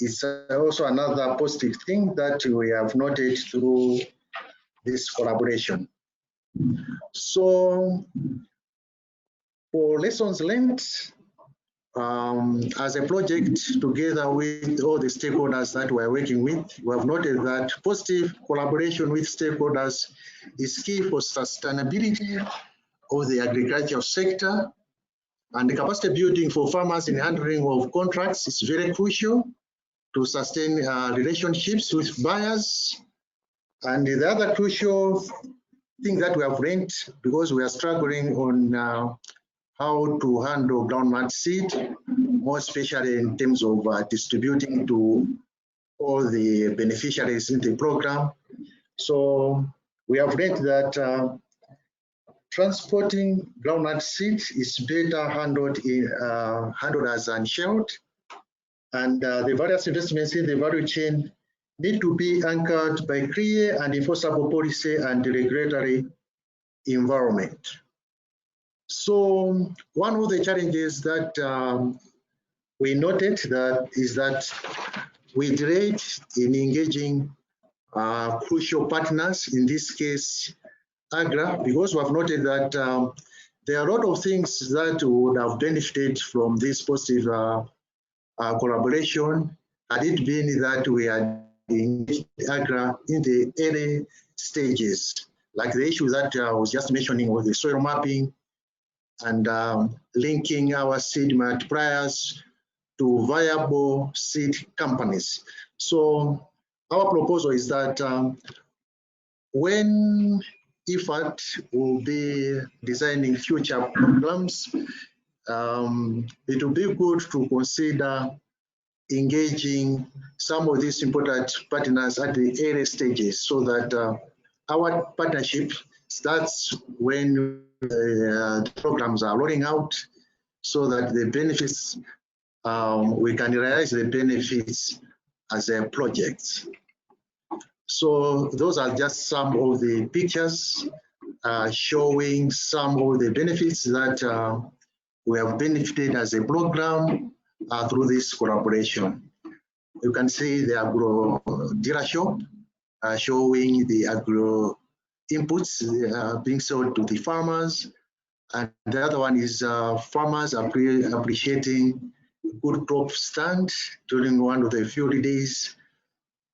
is also another positive thing that we have noted through this collaboration. So for lessons learned, as a project together with all the stakeholders that we're working with, we have noted that positive collaboration with stakeholders is key for sustainability of the agricultural sector, and the capacity building for farmers in handling of contracts is very crucial to sustain relationships with buyers. And the other crucial thing that we have learned, because we are struggling on how to handle groundnut seed, more especially in terms of distributing to all the beneficiaries in the program. So we have learned that transporting groundnut seed is better handled as unshelled, and the various investments in the value chain need to be anchored by clear and enforceable policy and regulatory environment. So one of the challenges that we noted is that we delayed in engaging crucial partners, in this case AGRA, because we have noted that there are a lot of things that would have benefited from this positive collaboration had it been that we had engaged AGRA in the early stages, like the issue that I was just mentioning with the soil mapping and linking our seed multipliers to viable seed companies. So our proposal is that when IFAD will be designing future programs, it will be good to consider engaging some of these important partners at the early stages, so that our partnership starts when the programs are rolling out, so that the benefits, we can realize the benefits as a project. So those are just some of the pictures showing some of the benefits that we have benefited as a program through this collaboration. You can see the agro dealer shop showing the agro inputs being sold to the farmers, And the other one is farmers are appreciating good crop stand during one of the field days.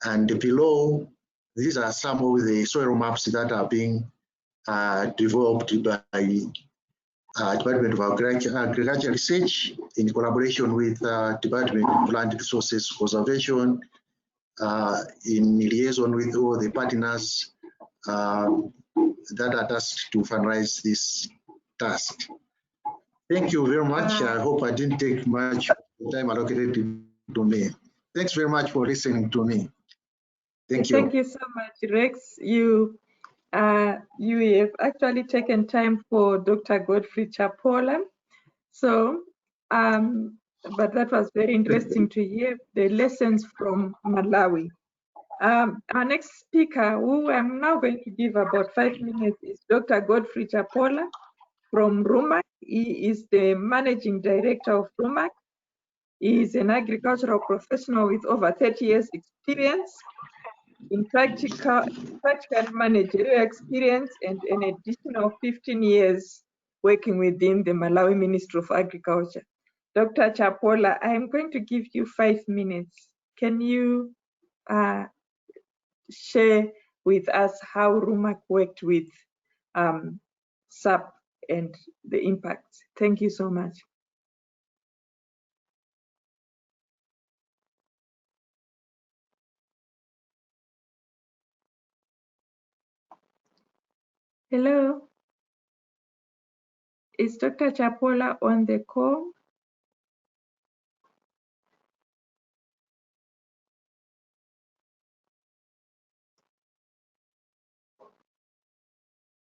And below, these are some of the soil maps that are being developed by Department of Agriculture Research in collaboration with Department of Land Resources Conservation, in liaison with all the partners that are tasked to finalize this task. Thank you very much. I hope I didn't take much time allocated to me. Thanks very much for listening to me. Thank you. Thank you so much, Rex. You have actually taken time for Dr. Godfrey Chapola. So, but that was very interesting to hear the lessons from Malawi. Our next speaker, who I'm now going to give about 5 minutes, is Dr. Godfrey Chapola from RUMAC. He is the managing director of RUMAC. He is an agricultural professional with over 30 years experience in practical managerial experience and an additional 15 years working within the Malawi Ministry of Agriculture. Dr. Chapola, I am going to give you 5 minutes. Can you share with us how RUMAC worked with SAPP and the impact? Thank you so much. Hello, is Dr. Chapola on the call?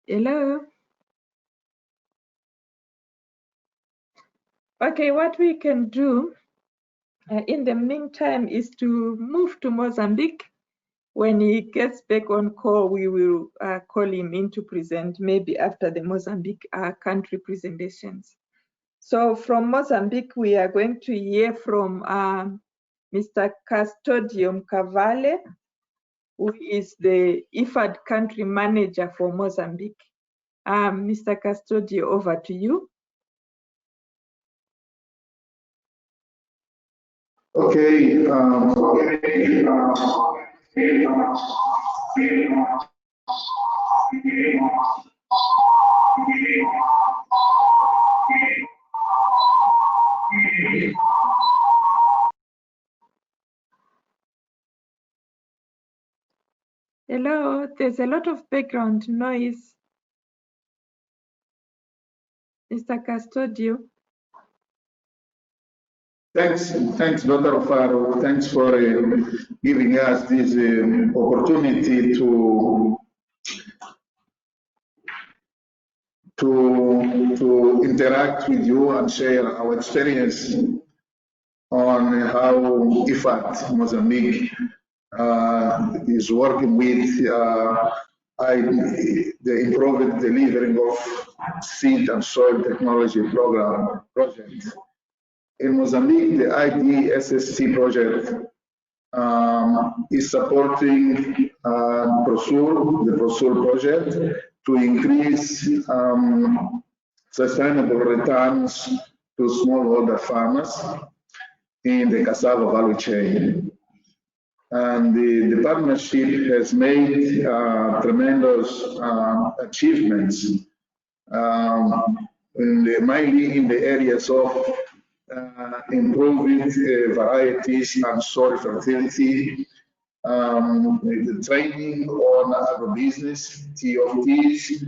Hello? Okay, what we can do in the meantime is to move to Mozambique. When he gets back on call, we will call him in to present, maybe after the Mozambique country presentations. So from Mozambique, we are going to hear from Mr. Custodio Mcavale, who is the IFAD country manager for Mozambique. Mr. Custodio, over to you. Okay. Hello, there's a lot of background noise. Mr. Custodio. Thanks, Dr. Faro. Thanks for giving us this opportunity to interact with you and share our experience on how IFAD Mozambique is working with the improved delivering of seed and soil technology project. In Mozambique, the IDSST project is supporting the ProSur project to increase sustainable returns to smallholder farmers in the cassava value chain. And the partnership has made tremendous achievements, mainly in the areas of improving varieties and soil fertility, the training on agribusiness, TOTs,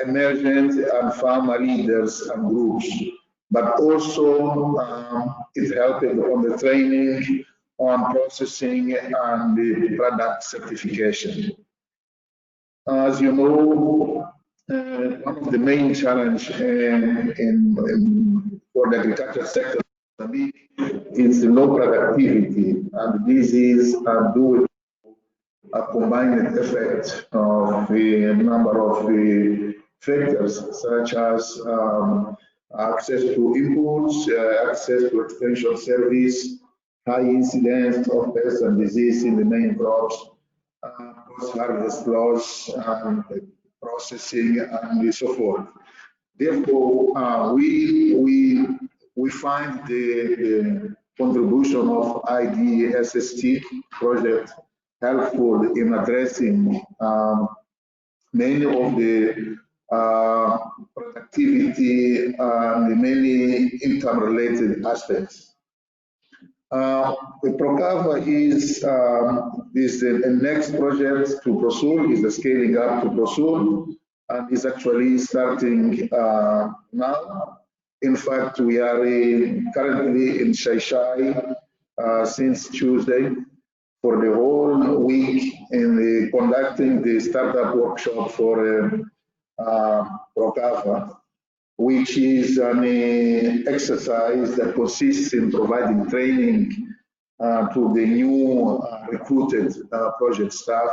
emergent and farmer leaders and groups, but also it helped on the training on processing and the product certification. As you know, one of the main challenges for the agriculture sector is the low productivity, and this is due to a combined effect of a number of factors, such as access to inputs, access to extension service, high incidence of pests and disease in the main crops, post-harvest loss, and processing, and so forth. Therefore, we find the contribution of IDSST project helpful in addressing many of the productivity and many income-related aspects. The Procava is the next project to Prosul, is the scaling up to Prosul, and is actually starting now. In fact, we are currently in Shai since Tuesday for the whole week in conducting the startup workshop for Procava, which is an exercise that consists in providing training to the new recruited project staff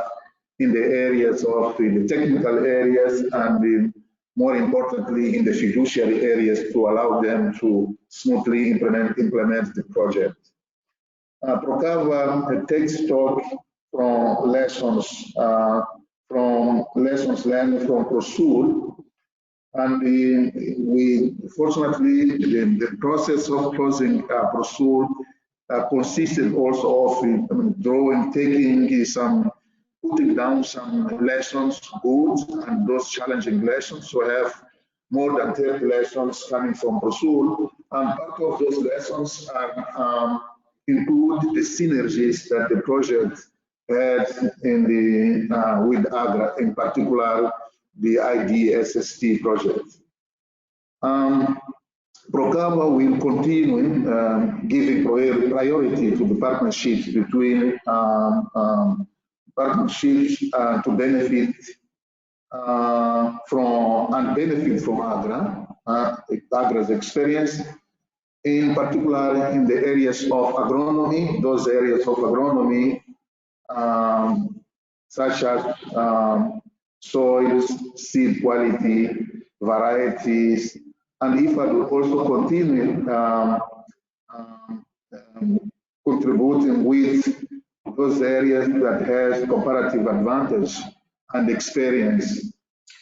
in the areas of the technical areas and more importantly in the fiduciary areas to allow them to smoothly implement the project. Procava takes stock from lessons learned from Prosul. And we fortunately, the process of closing Prosul consisted also of putting down some lessons, good, and those challenging lessons. So I have more than 30 lessons coming from Prosul, and part of those lessons include the synergies that the project had in with AGRA, in particular the IDSST project. Procava will continue giving priority to the partnerships between to benefit from AGRA, AGRA's experience, in particular in the areas of agronomy, those areas of agronomy such as soils, seed quality, varieties, and IFAD will also continue contributing with those areas that has comparative advantage and experience,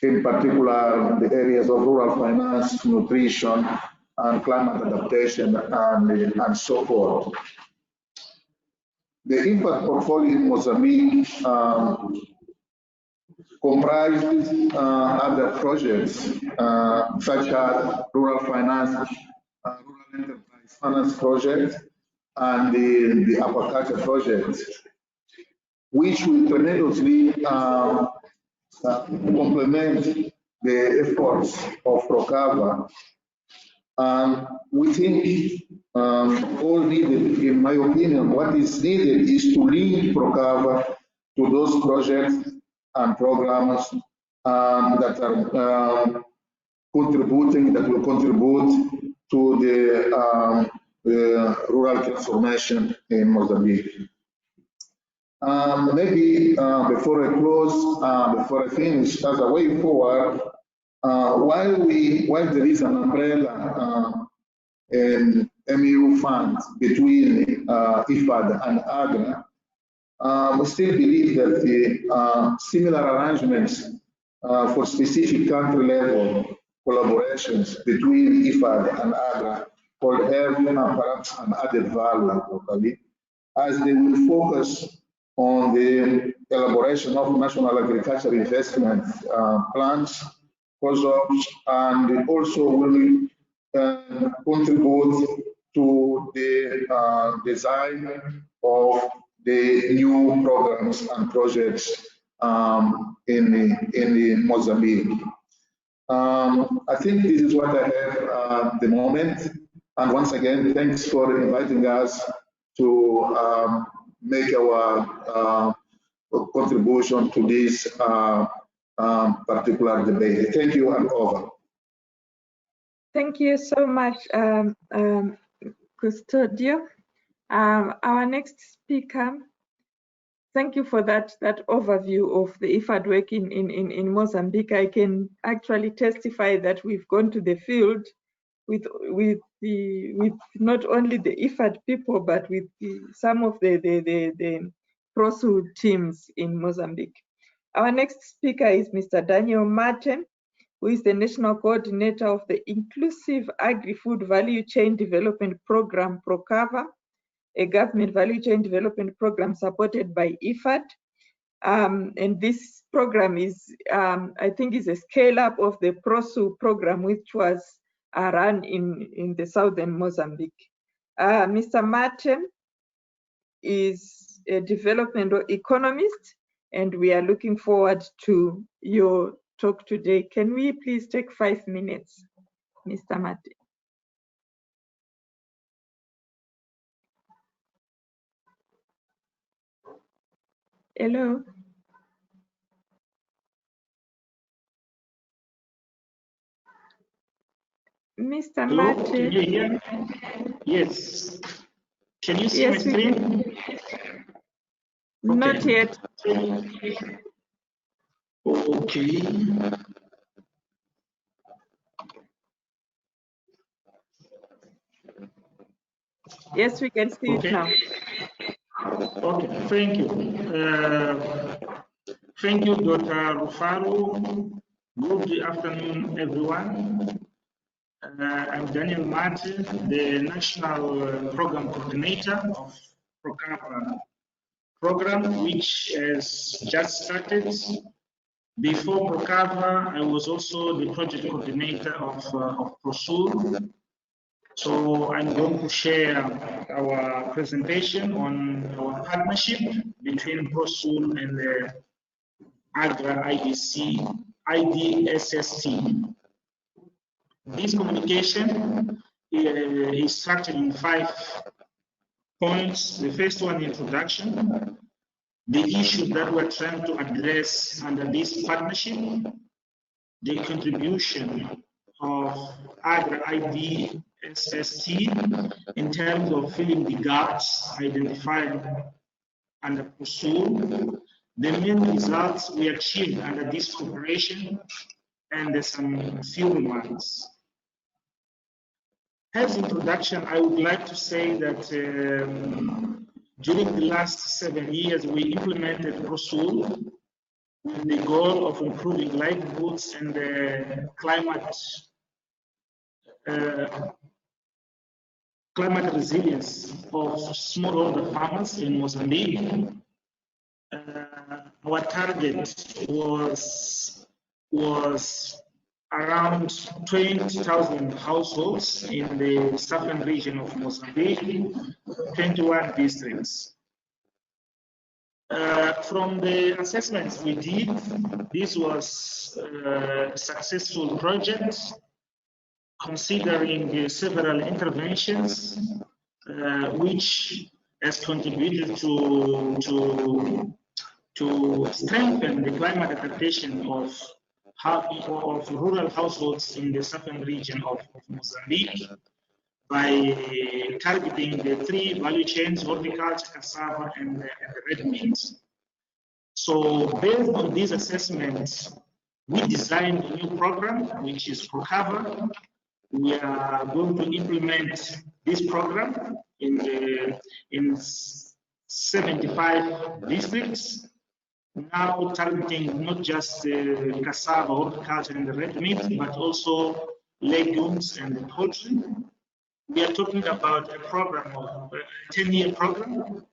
in particular the areas of rural finance, nutrition, and climate adaptation, and so forth. The IFAD portfolio in Mozambique comprises other projects such as rural finance, rural enterprise finance project, and the aquaculture project, which will tremendously complement the efforts of Procava. We think all needed, in my opinion, what is needed is to link Procava to those projects and programs that are that will contribute to the rural transformation in Mozambique. Maybe before I close, before I finish, as a way forward, while there is an umbrella MU fund between IFAD and AGRA, we still believe that the similar arrangements for specific country level collaborations between IFAD and AGRA could have perhaps an added value locally, as they will focus on the elaboration of national agriculture investment plans, and also will contribute to the design of the new programs and projects in Mozambique. I think this is what I have at the moment. And once again, thanks for inviting us to make our contribution to this particular debate. Thank you, and over. Thank you so much, Custodio. Our next speaker, thank you for that overview of the IFAD work in Mozambique. I can actually testify that we've gone to the field with not only the IFAD people, but with some of the Prosul teams in Mozambique. Our next speaker is Mr. Daniel Martin, who is the National Coordinator of the Inclusive Agri-Food Value Chain Development Program, PROCAVA, a government value chain development program supported by IFAD. And this program is, I think, is a scale-up of the PROSU program, which was run in the southern Mozambique. Mr. Martin is a development economist, and we are looking forward to your talk today. Can we please take 5 minutes, Mr. Martin? Hello. Mr. Hello, Martin. can you hear me? Yes. Can you see my screen? Not yet. Okay. Yes, we can see it now. Okay, thank you. Thank you, Dr. Rufaro. Good afternoon, everyone. I'm Daniel Martin, the National Program Coordinator of PROCAVA program, which has just started. Before PROCAVA, I was also the project coordinator of PROSUR. So I'm going to share our presentation on our partnership between PROSUR and the AGRA IDSST. This communication is structured in 5 points. The first one, introduction, the issues that we're trying to address under this partnership, the contribution of AGRA IDSST in terms of filling the gaps identified under PROSUR, the main results we achieved under this cooperation, and some few remarks. As introduction, I would like to say that during the last 7 years, we implemented PROSUR with the goal of improving livelihoods and climate resilience of smallholder farmers in Mozambique. Our target was around 20,000 households in the southern region of Mozambique, 21 districts. From the assessments we did, this was a successful project, considering several interventions, which has contributed to strengthen the climate adaptation of rural households in the southern region of Mozambique by targeting the 3 value chains: horticulture, cassava, and red meat. So based on these assessments, we designed a new program, which is PROCAVA. We are going to implement this program in 75 districts, now targeting not just cassava, horticulture, and the red meat, but also legumes and poultry. We are talking about a program of a 10-year program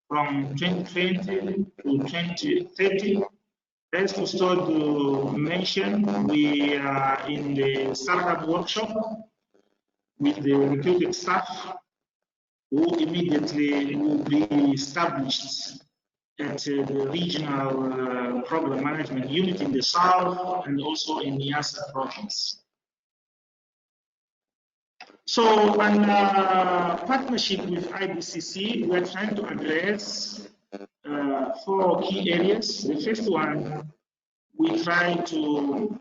from 2020 to 2030. As to start to mention, we are in the startup workshop with the recruited staff who immediately will be established at the regional program management unit in the south and also in Niassa province. So, in partnership with IDCC, we are trying to address 4 key areas. The first one, we try to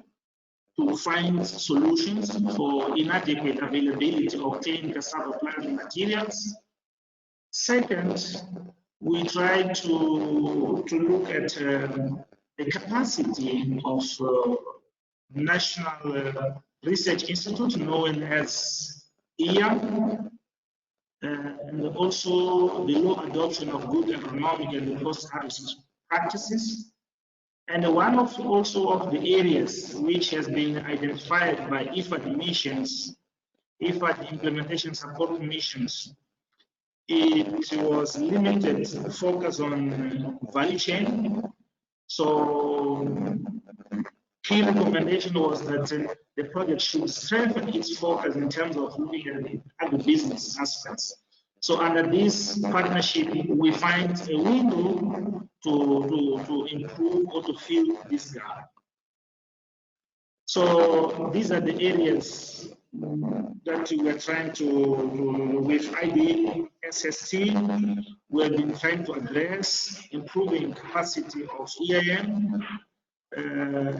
find solutions for inadequate availability of clean cassava planting materials. Second, we try to look at the capacity of National Research Institute, known as IAM, and also the low adoption of good agronomic and post-harvest practices. And one of also of the areas which has been identified by IFAD missions, IFAD implementation support missions, it was limited focus on value chain. So key recommendation was that the project should strengthen its focus in terms of looking at the agribusiness aspects. So under this partnership, we find a window to improve or to fill this gap. So these are the areas that we are trying to, with IDSST, we have been trying to address improving capacity of EIM,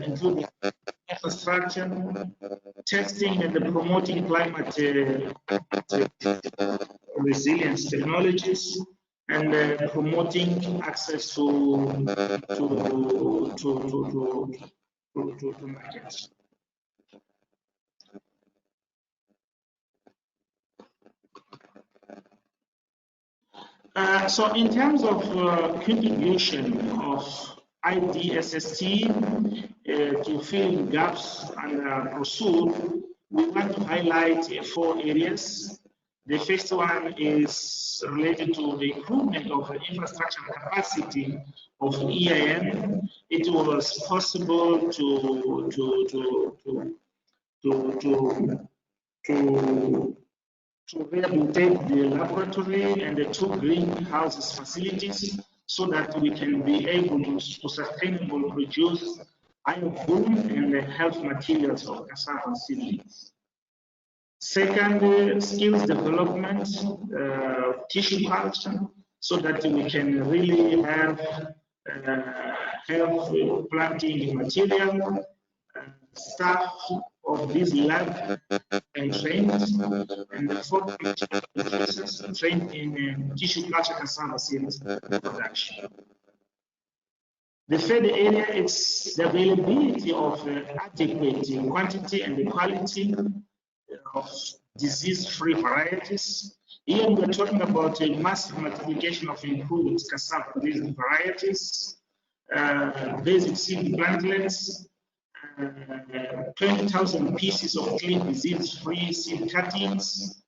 including infrastructure, testing and promoting climate resilience technologies, and promoting access to markets. So in terms of contribution of IDSST to fill gaps and pursuit, we want to highlight 4 areas. The first one is related to the improvement of the infrastructure capacity of EIM. It was possible to rehabilitate the laboratory and the 2 greenhouses facilities so that we can be able to sustainably produce iron and the health materials of cassava seedlings. Second, skills development, tissue culture, so that we can really have planting material, staff of this lab and trained, and the fourth trained in tissue culture cassava seeds production. The third area is the availability of adequate quantity and the quality of disease-free varieties. Here we are talking about a massive multiplication of improved cassava varieties, basic seed plantlets, 20,000 pieces of clean disease-free seed cuttings.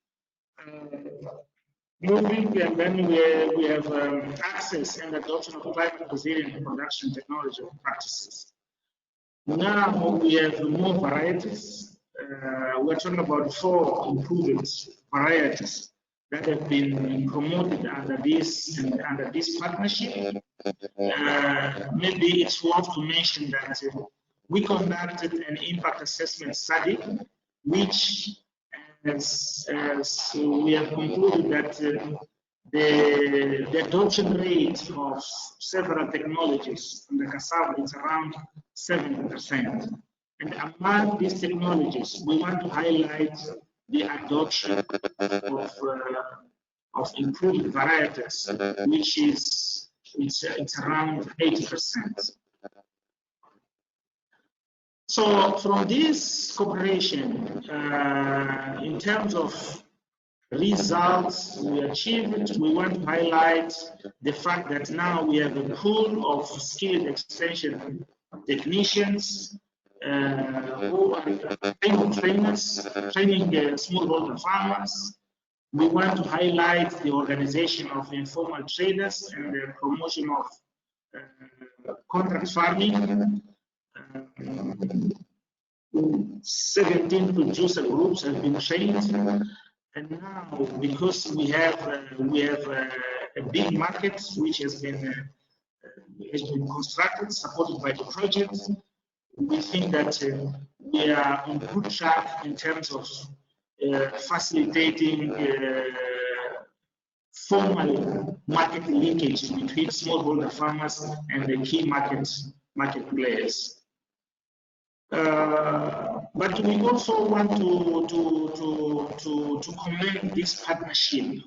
Moving, and then we have access and adoption of climate resilient production technology practices. Now we have more varieties. We're talking about 4 improved varieties that have been promoted under this partnership. Maybe it's worth to mention that we conducted an impact assessment study, which as we have concluded that the adoption rate of several technologies in the cassava is around 70%. And among these technologies, we want to highlight the adoption of improved varieties, which is it's around 80%. So from this cooperation, in terms of results we achieved, we want to highlight the fact that now we have a pool of skilled extension technicians who are training smallholder farmers. We want to highlight the organization of informal traders and the promotion of contract farming. 17 producer groups have been trained, and now because we have a big market which has been constructed, supported by the project, we think that we are on good track in terms of facilitating formal market linkage between smallholder farmers and the key market players. But we also want to commend this partnership,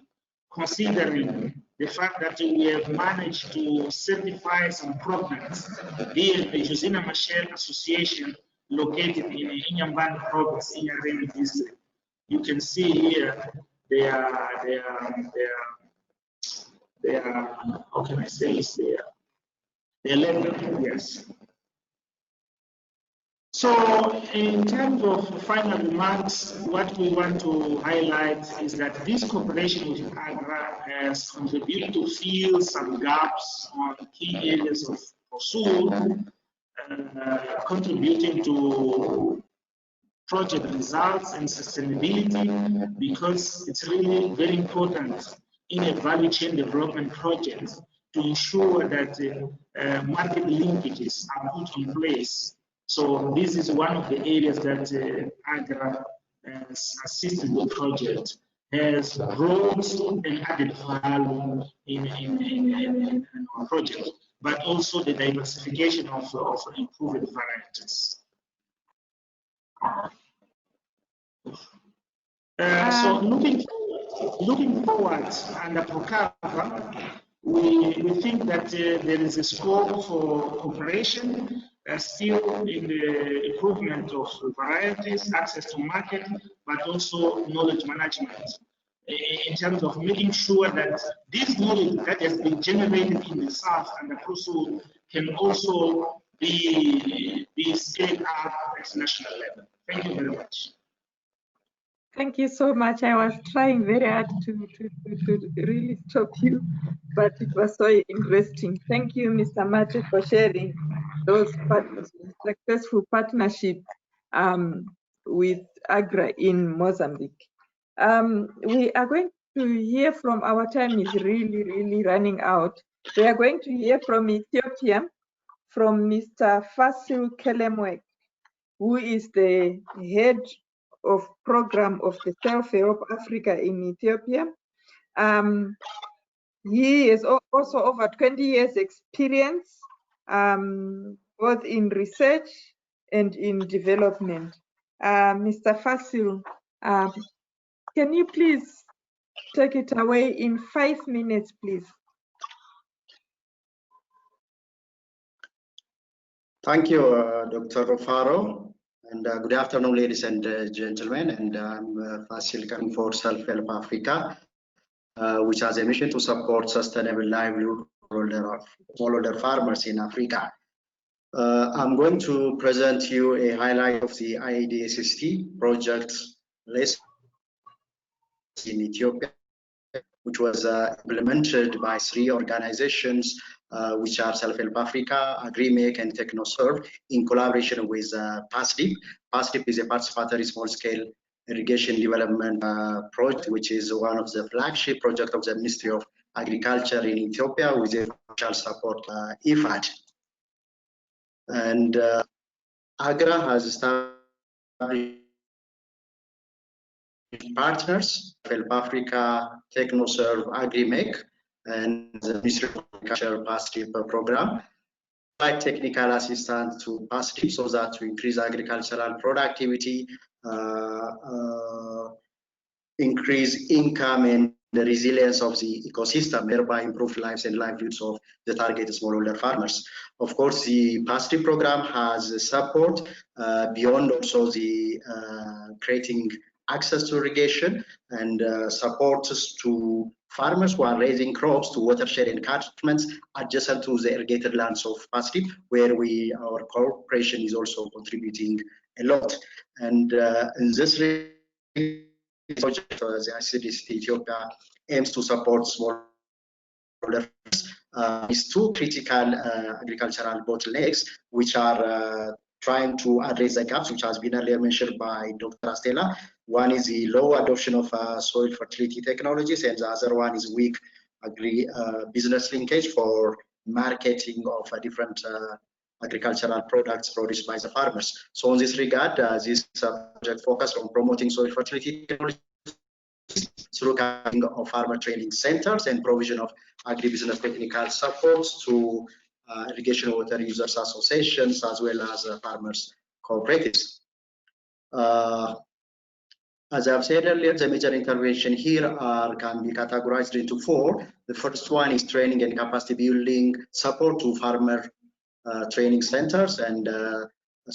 considering the fact that we have managed to certify some programs here in the Josina Machel Association located in Inyambane province, Inyareni district. You can see here they are how can I say this? They are level, yes. So in terms of final remarks, what we want to highlight is that this cooperation with AGRA has contributed to fill some gaps on key areas of pursuit, contributing to project results and sustainability, because it's really very important in a value chain development project to ensure that market linkages are put in place. So this is one of the areas that AGRA has assisted the project, has brought an added value in our project, but also the diversification of improved varieties. So looking forward under PROCAVA, we think that there is a scope for cooperation still in the improvement of varieties, access to market, but also knowledge management, in terms of making sure that this knowledge that has been generated in the SAPP and the PROSU can also be scaled up at national level. Thank you very much. Thank you so much. I was trying very hard to really stop you, but it was so interesting. Thank you, Mr. Mate, for sharing those successful partnership with AGRA in Mozambique. We are going to hear from, our time is really running out. We are going to hear from Ethiopia, from Mr. Fasil Kelemwek, who is the head of program of the Self-Help Africa in Ethiopia. He has also over 20 years experience, both in research and in development. Mr. Fasil, can you please take it away in 5 minutes, please? Thank you, Dr. Rufaro. And good afternoon, ladies and gentlemen. And I'm Fasil coming for Self-Help Africa, which has a mission to support sustainable livelihood for smallholder farmers in Africa. I'm going to present you a highlight of the IDSST project list in Ethiopia, which was implemented by 3 organizations, which are Self-Help Africa, AgriMake, and TechnoServe, in collaboration with PASDIP. PASDIP is a participatory small-scale irrigation development project, which is one of the flagship projects of the Ministry of Agriculture in Ethiopia, with a financial support IFAD. And AGRA has established partners, Self-Help Africa, TechnoServe, AgriMake, and the Ministry of Agriculture PASDIP program, provide technical assistance to PASDIP so that to increase agricultural productivity, increase income and the resilience of the ecosystem, thereby improve lives and livelihoods of the targeted smallholder farmers. Of course, the PASDIP program has support beyond also the creating access to irrigation and support to farmers who are raising crops to watershed catchments adjacent to the irrigated lands of PASDIP, where our corporation is also contributing a lot. And in this project, the IDSST Ethiopia aims to support smallholder farmers. These 2 critical agricultural bottlenecks, which are trying to address the gaps, which has been earlier mentioned by Dr. Astela. One is the low adoption of soil fertility technologies, and the other one is weak business linkage for marketing of different agricultural products produced by the farmers. So in this regard, this project focused on promoting soil fertility technologies through coming of farmer training centers and provision of agribusiness technical support to irrigation water users associations, as well as farmers cooperatives. As I've said earlier, the major intervention here can be categorized into 4. The first one is training and capacity building support to farmer training centers and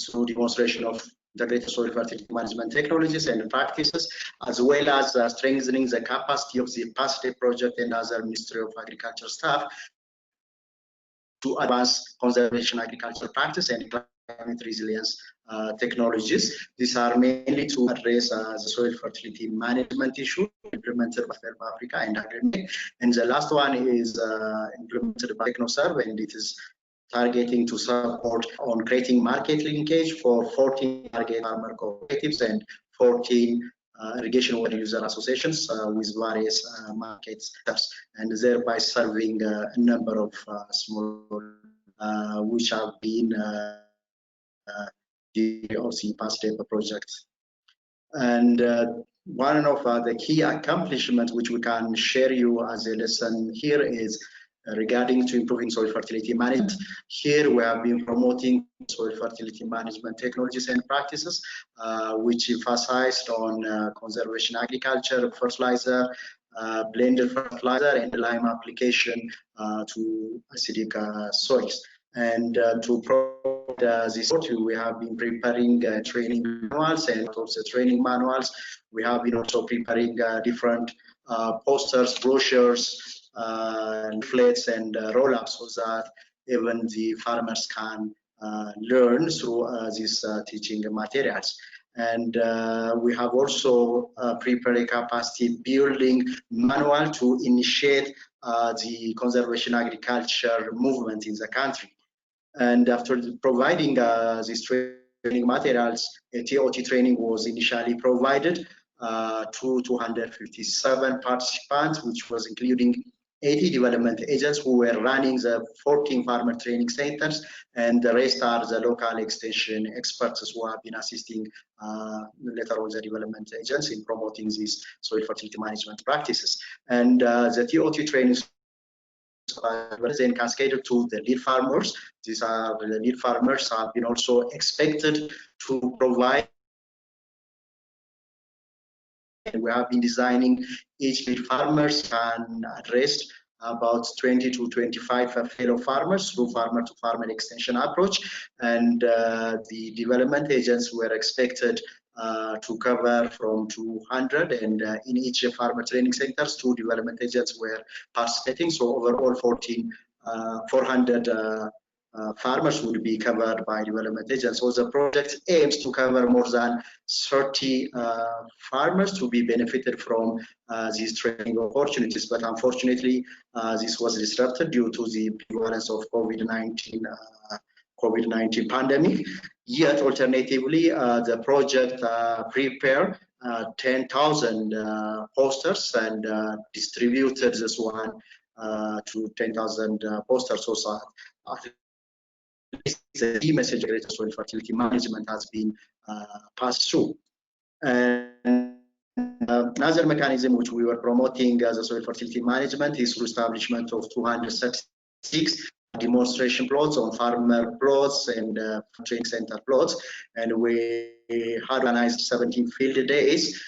through demonstration of integrated soil fertility management technologies and practices, as well as strengthening the capacity of the PASDIP project and other Ministry of Agriculture staff to advance conservation agricultural practice and climate resilience technologies. These are mainly to address the soil fertility management issue implemented by SAPP Africa and AGRA. And the last one is implemented by TechnoServe, and it is targeting to support on creating market linkage for 14 target farmer cooperatives and 14 irrigation water user associations with various market steps, and thereby serving a number of small which have been the past paper projects. And one of the key accomplishments which we can share you as a lesson here is regarding to improving soil fertility management. Here we have been promoting soil fertility management technologies and practices which emphasized on conservation agriculture, fertilizer, blended fertilizer, and lime application to acidic soils. And to promote this, we have been preparing training manuals, and also training manuals. We have been also preparing different posters, brochures, leaflets, and roll-ups, so that even the farmers can learn through these teaching materials. And we have also prepared a capacity building manual to initiate the conservation agriculture movement in the country. And after providing these training materials, a TOT training was initially provided to 257 participants, which was including 80 development agents who were running the 14 farmer training centers, and the rest are the local extension experts who have been assisting later on the development agents in promoting these soil fertility management practices. And the TOT trainings then cascaded to the lead farmers. These are the lead farmers have been also expected to provide. And we have been designing each lead farmers can address about 20 to 25 fellow farmers through farmer to farmer extension approach. And the development agents were expected to cover from 200, and in each farmer training centers, 2 development agents were participating. So overall 400 farmers would be covered by development agents. So the project aims to cover more than 30 farmers to be benefited from these training opportunities. But unfortunately, this was disrupted due to the prevalence of COVID-19 pandemic. Yet, alternatively, the project prepared 10,000 posters and distributed this one to 10,000 posters. So the key message of greater soil fertility management has been passed through. And another mechanism which we were promoting as a soil fertility management is through establishment of 236 demonstration plots on farmer plots and training center plots, and we had organized 17 field days.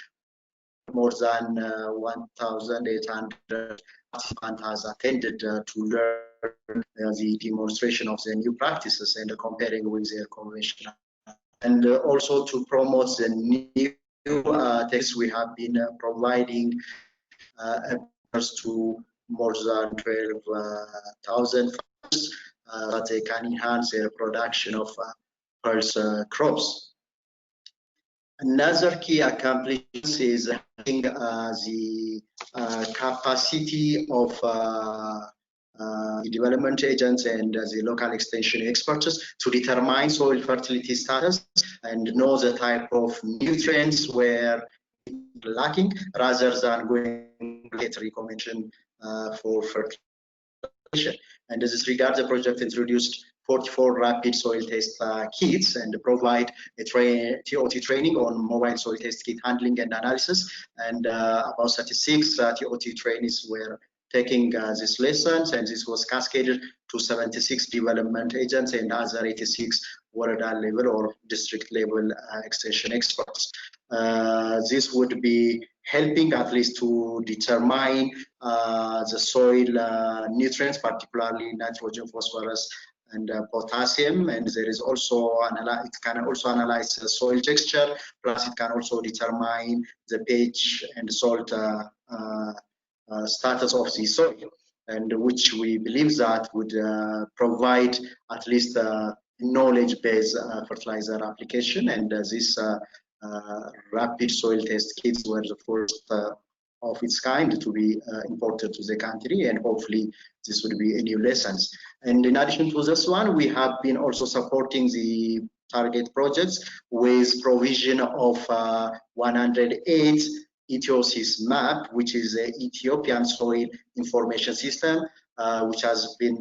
More than 1,800 participants has attended to learn the demonstration of the new practices and comparing with their conventional. And also to promote the new texts, we have been providing to more than 12,000 farmers that they can enhance their production of pulse crops. Another key accomplishment is having the capacity of the development agents and the local extension experts to determine soil fertility status and know the type of nutrients were lacking, rather than going to get recommendation for fertilization. And in this regard, the project introduced 44 rapid soil test kits and provide a TOT training on mobile soil test kit handling and analysis. And about 36 TOT trainees were taking these lessons, and this was cascaded to 76 development agents and other 86 Warada level or district level extension experts. This would be helping at least to determine the soil nutrients, particularly nitrogen, phosphorus, and potassium. And there is also it can also analyze the soil texture, plus it can also determine the pH and salt status of the soil, and which we believe that would provide at least a knowledge-based fertilizer application, and this rapid soil test kits were the first of its kind to be imported to the country, and hopefully this would be a new lessons. And in addition to this one, we have been also supporting the target projects with provision of 108 ETOSIS map, which is the Ethiopian Soil Information System, which has been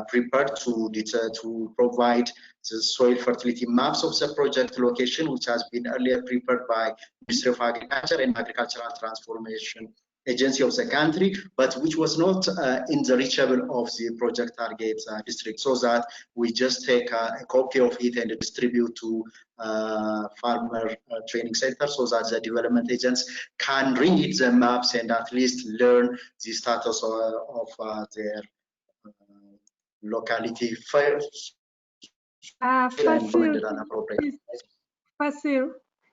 prepared to provide the soil fertility maps of the project location, which has been earlier prepared by Ministry of Agriculture and Agricultural Transformation Agency of the country, but which was not in the reachable of the project target district, so that we just take a copy of it and distribute to farmer training centers, so that the development agents can read the maps and at least learn the status of their locality first. Fasil,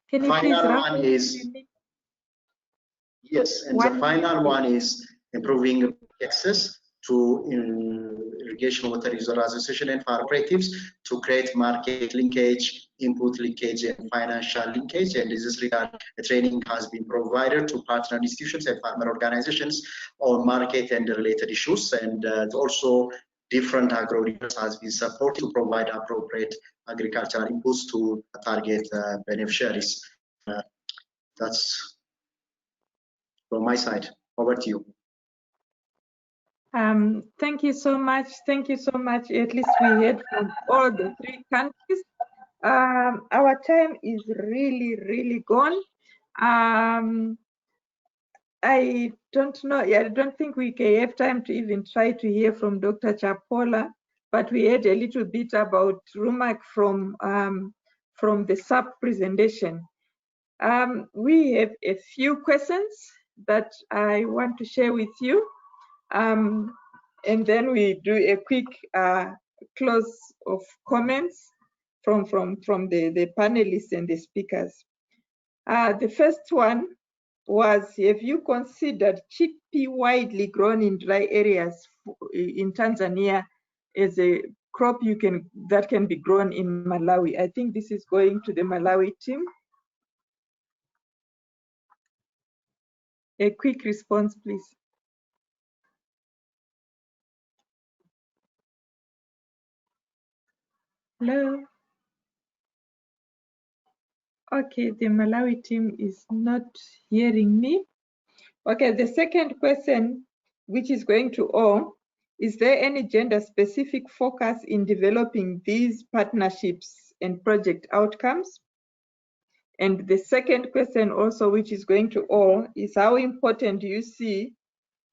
can you please one is, yes, and the final one is improving access to irrigation water user association and cooperatives to create market linkage, input linkage, and financial linkage. And in this regard, a training has been provided to partner institutions and farmer organizations on market and related issues, and also different agro leaders has been supported to provide appropriate agricultural inputs to target beneficiaries. That's from my side. Over to you. Thank you so much. Thank you so much. At least we heard from all the three countries. Our time is really gone. I don't know. I don't think we can have time to even try to hear from Dr. Chapola, but we heard a little bit about RUMAC from the SAPP presentation. We have a few questions that I want to share with you, and then we do a quick close of comments from the panelists and the speakers. The first one was, have you considered chickpea widely grown in dry areas in Tanzania as a crop that can be grown in Malawi? I think this is going to the Malawi team. A quick response, please. Hello? Okay, the Malawi team is not hearing me. Okay, the second question, which is going to all, is there any gender-specific focus in developing these partnerships and project outcomes? And the second question also, which is going to all, is how important do you see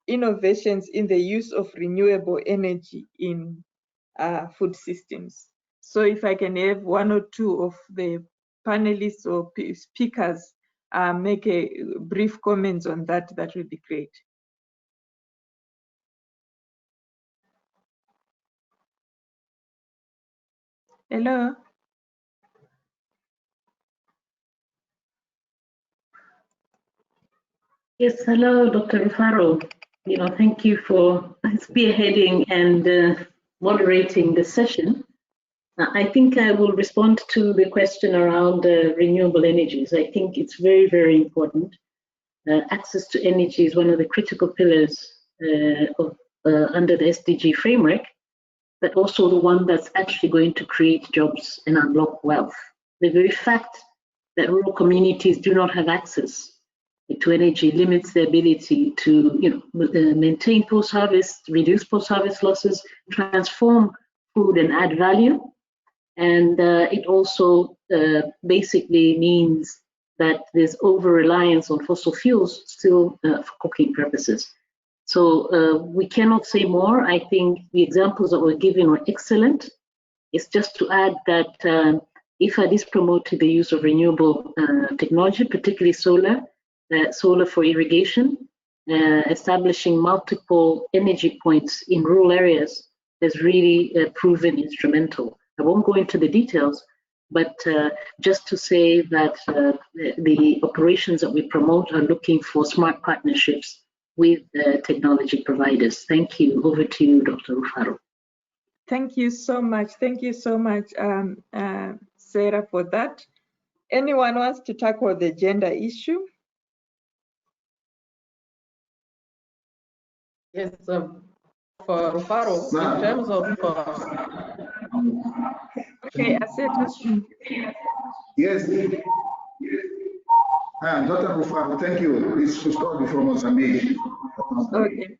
innovations in the use of renewable energy in food systems? So if I can have one or two of the panelists or speakers make a brief comments on that, that would be great. Hello? Yes, hello, Dr. Rufaro. Thank you for spearheading and moderating the session. I think I will respond to the question around renewable energies. I think it's very important. Access to energy is one of the critical pillars under the SDG framework, but also the one that's actually going to create jobs and unlock wealth. The very fact that rural communities do not have access to energy limits the ability to maintain post-harvest, reduce post-harvest losses, transform food and add value. And it also basically means that there's over-reliance on fossil fuels still for cooking purposes. So we cannot say more. I think the examples that were given were excellent. It's just to add that IFAD is promoting the use of renewable technology, particularly solar for irrigation, establishing multiple energy points in rural areas has really proven instrumental. I won't go into the details, but just to say that the operations that we promote are looking for smart partnerships with technology providers. Thank you. Over to you, Dr. Rufaro. Thank you so much. Thank you so much, Sarah, for that. Anyone wants to tackle the gender issue? Yes, for Rufaro, in terms of... Okay, Aseta. Yes. Dr. Rufaro, thank you. This is Fustodi from Mozambique. Okay.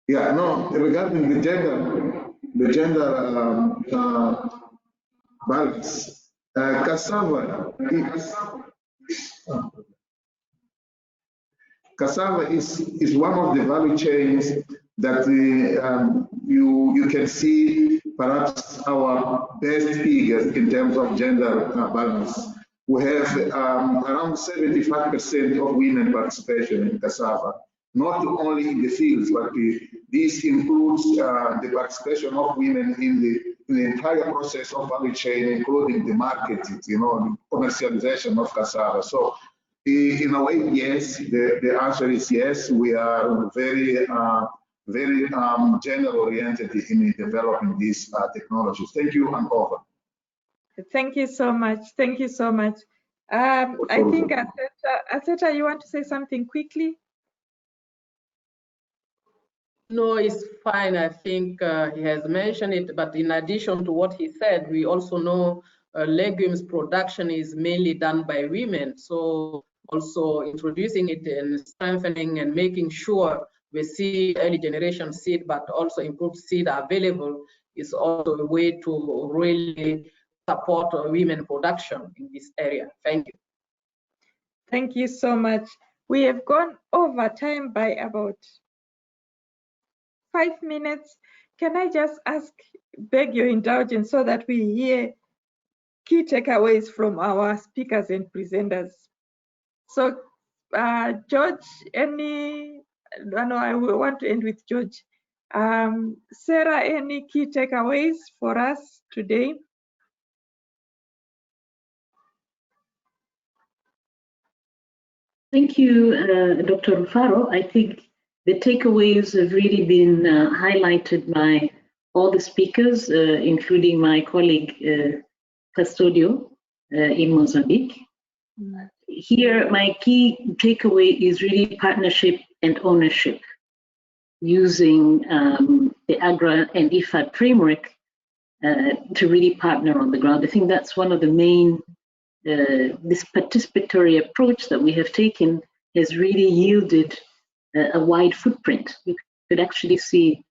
Yeah, no, regarding the gender balance, cassava is one of the value chains that you can see perhaps our best figures in terms of gender balance. We have around 75% of women participation in cassava, not only in the fields, but this includes the participation of women in the entire process of value chain, including the market, you know, the commercialization of cassava. So in a way, yes, the answer is yes. We are very gender-oriented in developing these technologies. Thank you, and over. Thank you so much. Thank you so much. I think, Aseta, you want to say something quickly? No, it's fine. I think he has mentioned it, but in addition to what he said, we also know legumes production is mainly done by women. So also introducing it and strengthening and making sure we see early generation seed, but also improved seed available is also a way to really support women production in this area. Thank you. Thank you so much. We have gone over time by about 5 minutes. Can I just beg your indulgence so that we hear key takeaways from our speakers and presenters? So, George, I want to end with George. Sarah, any key takeaways for us today? Thank you, Dr. Rufaro. I think the takeaways have really been highlighted by all the speakers, including my colleague, Custodio in Mozambique. Here, my key takeaway is really partnership and ownership using the AGRA and IFAD framework to really partner on the ground. I think that's one of the main, this participatory approach that we have taken has really yielded a wide footprint. You could actually see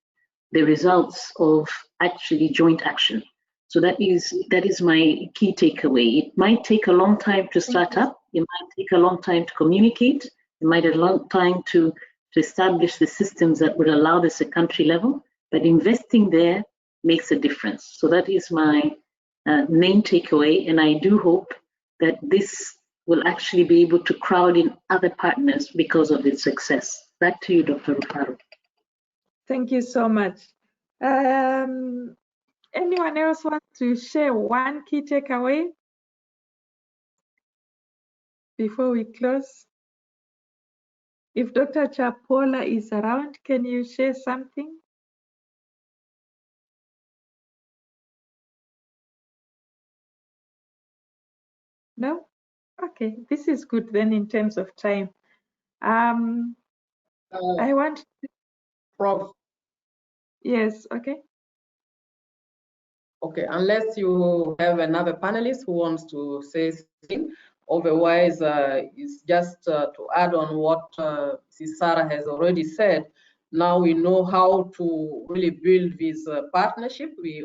the results of actually joint action. So that is my key takeaway. It might take a long time to start up. It might take a long time to communicate. It might take a long time to establish the systems that would allow this at country level. But investing there makes a difference. So that is my main takeaway. And I do hope that this will actually be able to crowd in other partners because of its success. Back to you, Dr. Rufaro. Thank you so much. Anyone else want to share one key takeaway before we close? If Dr. Chapola is around, can you share something? No? Okay, this is good then in terms of time. I want to... Prof. Yes, okay. Okay, unless you have another panelist who wants to say something, otherwise it's just to add on what Sarah has already said. Now we know how to really build this partnership. We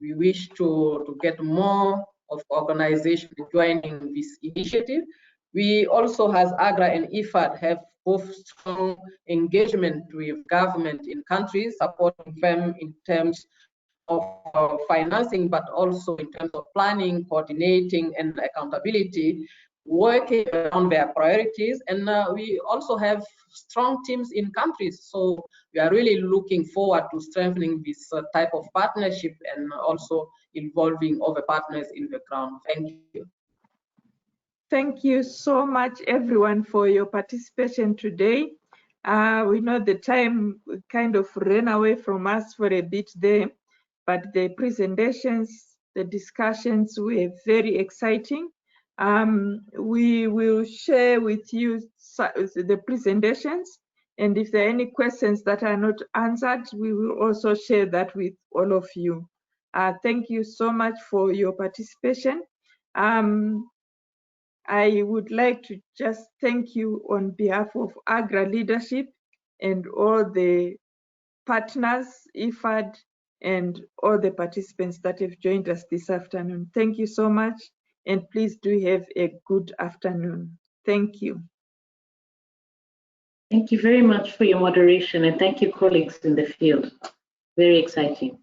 wish to get more of organizations joining this initiative. We also, as AGRA and IFAD, have both strong engagement with government in countries, supporting them in terms of financing, but also in terms of planning, coordinating, and accountability, working on their priorities. And we also have strong teams in countries. So we are really looking forward to strengthening this type of partnership and also involving other partners in the ground. Thank you. Thank you so much, everyone, for your participation today. We know the time kind of ran away from us for a bit there, but the presentations, the discussions were very exciting. We will share with you the presentations, and if there are any questions that are not answered, we will also share that with all of you. Thank you so much for your participation. I would like to just thank you on behalf of AGRA leadership and all the partners, IFAD, and all the participants that have joined us this afternoon. Thank you so much, and please do have a good afternoon. Thank you. Thank you very much for your moderation, and thank you, colleagues in the field. Very exciting.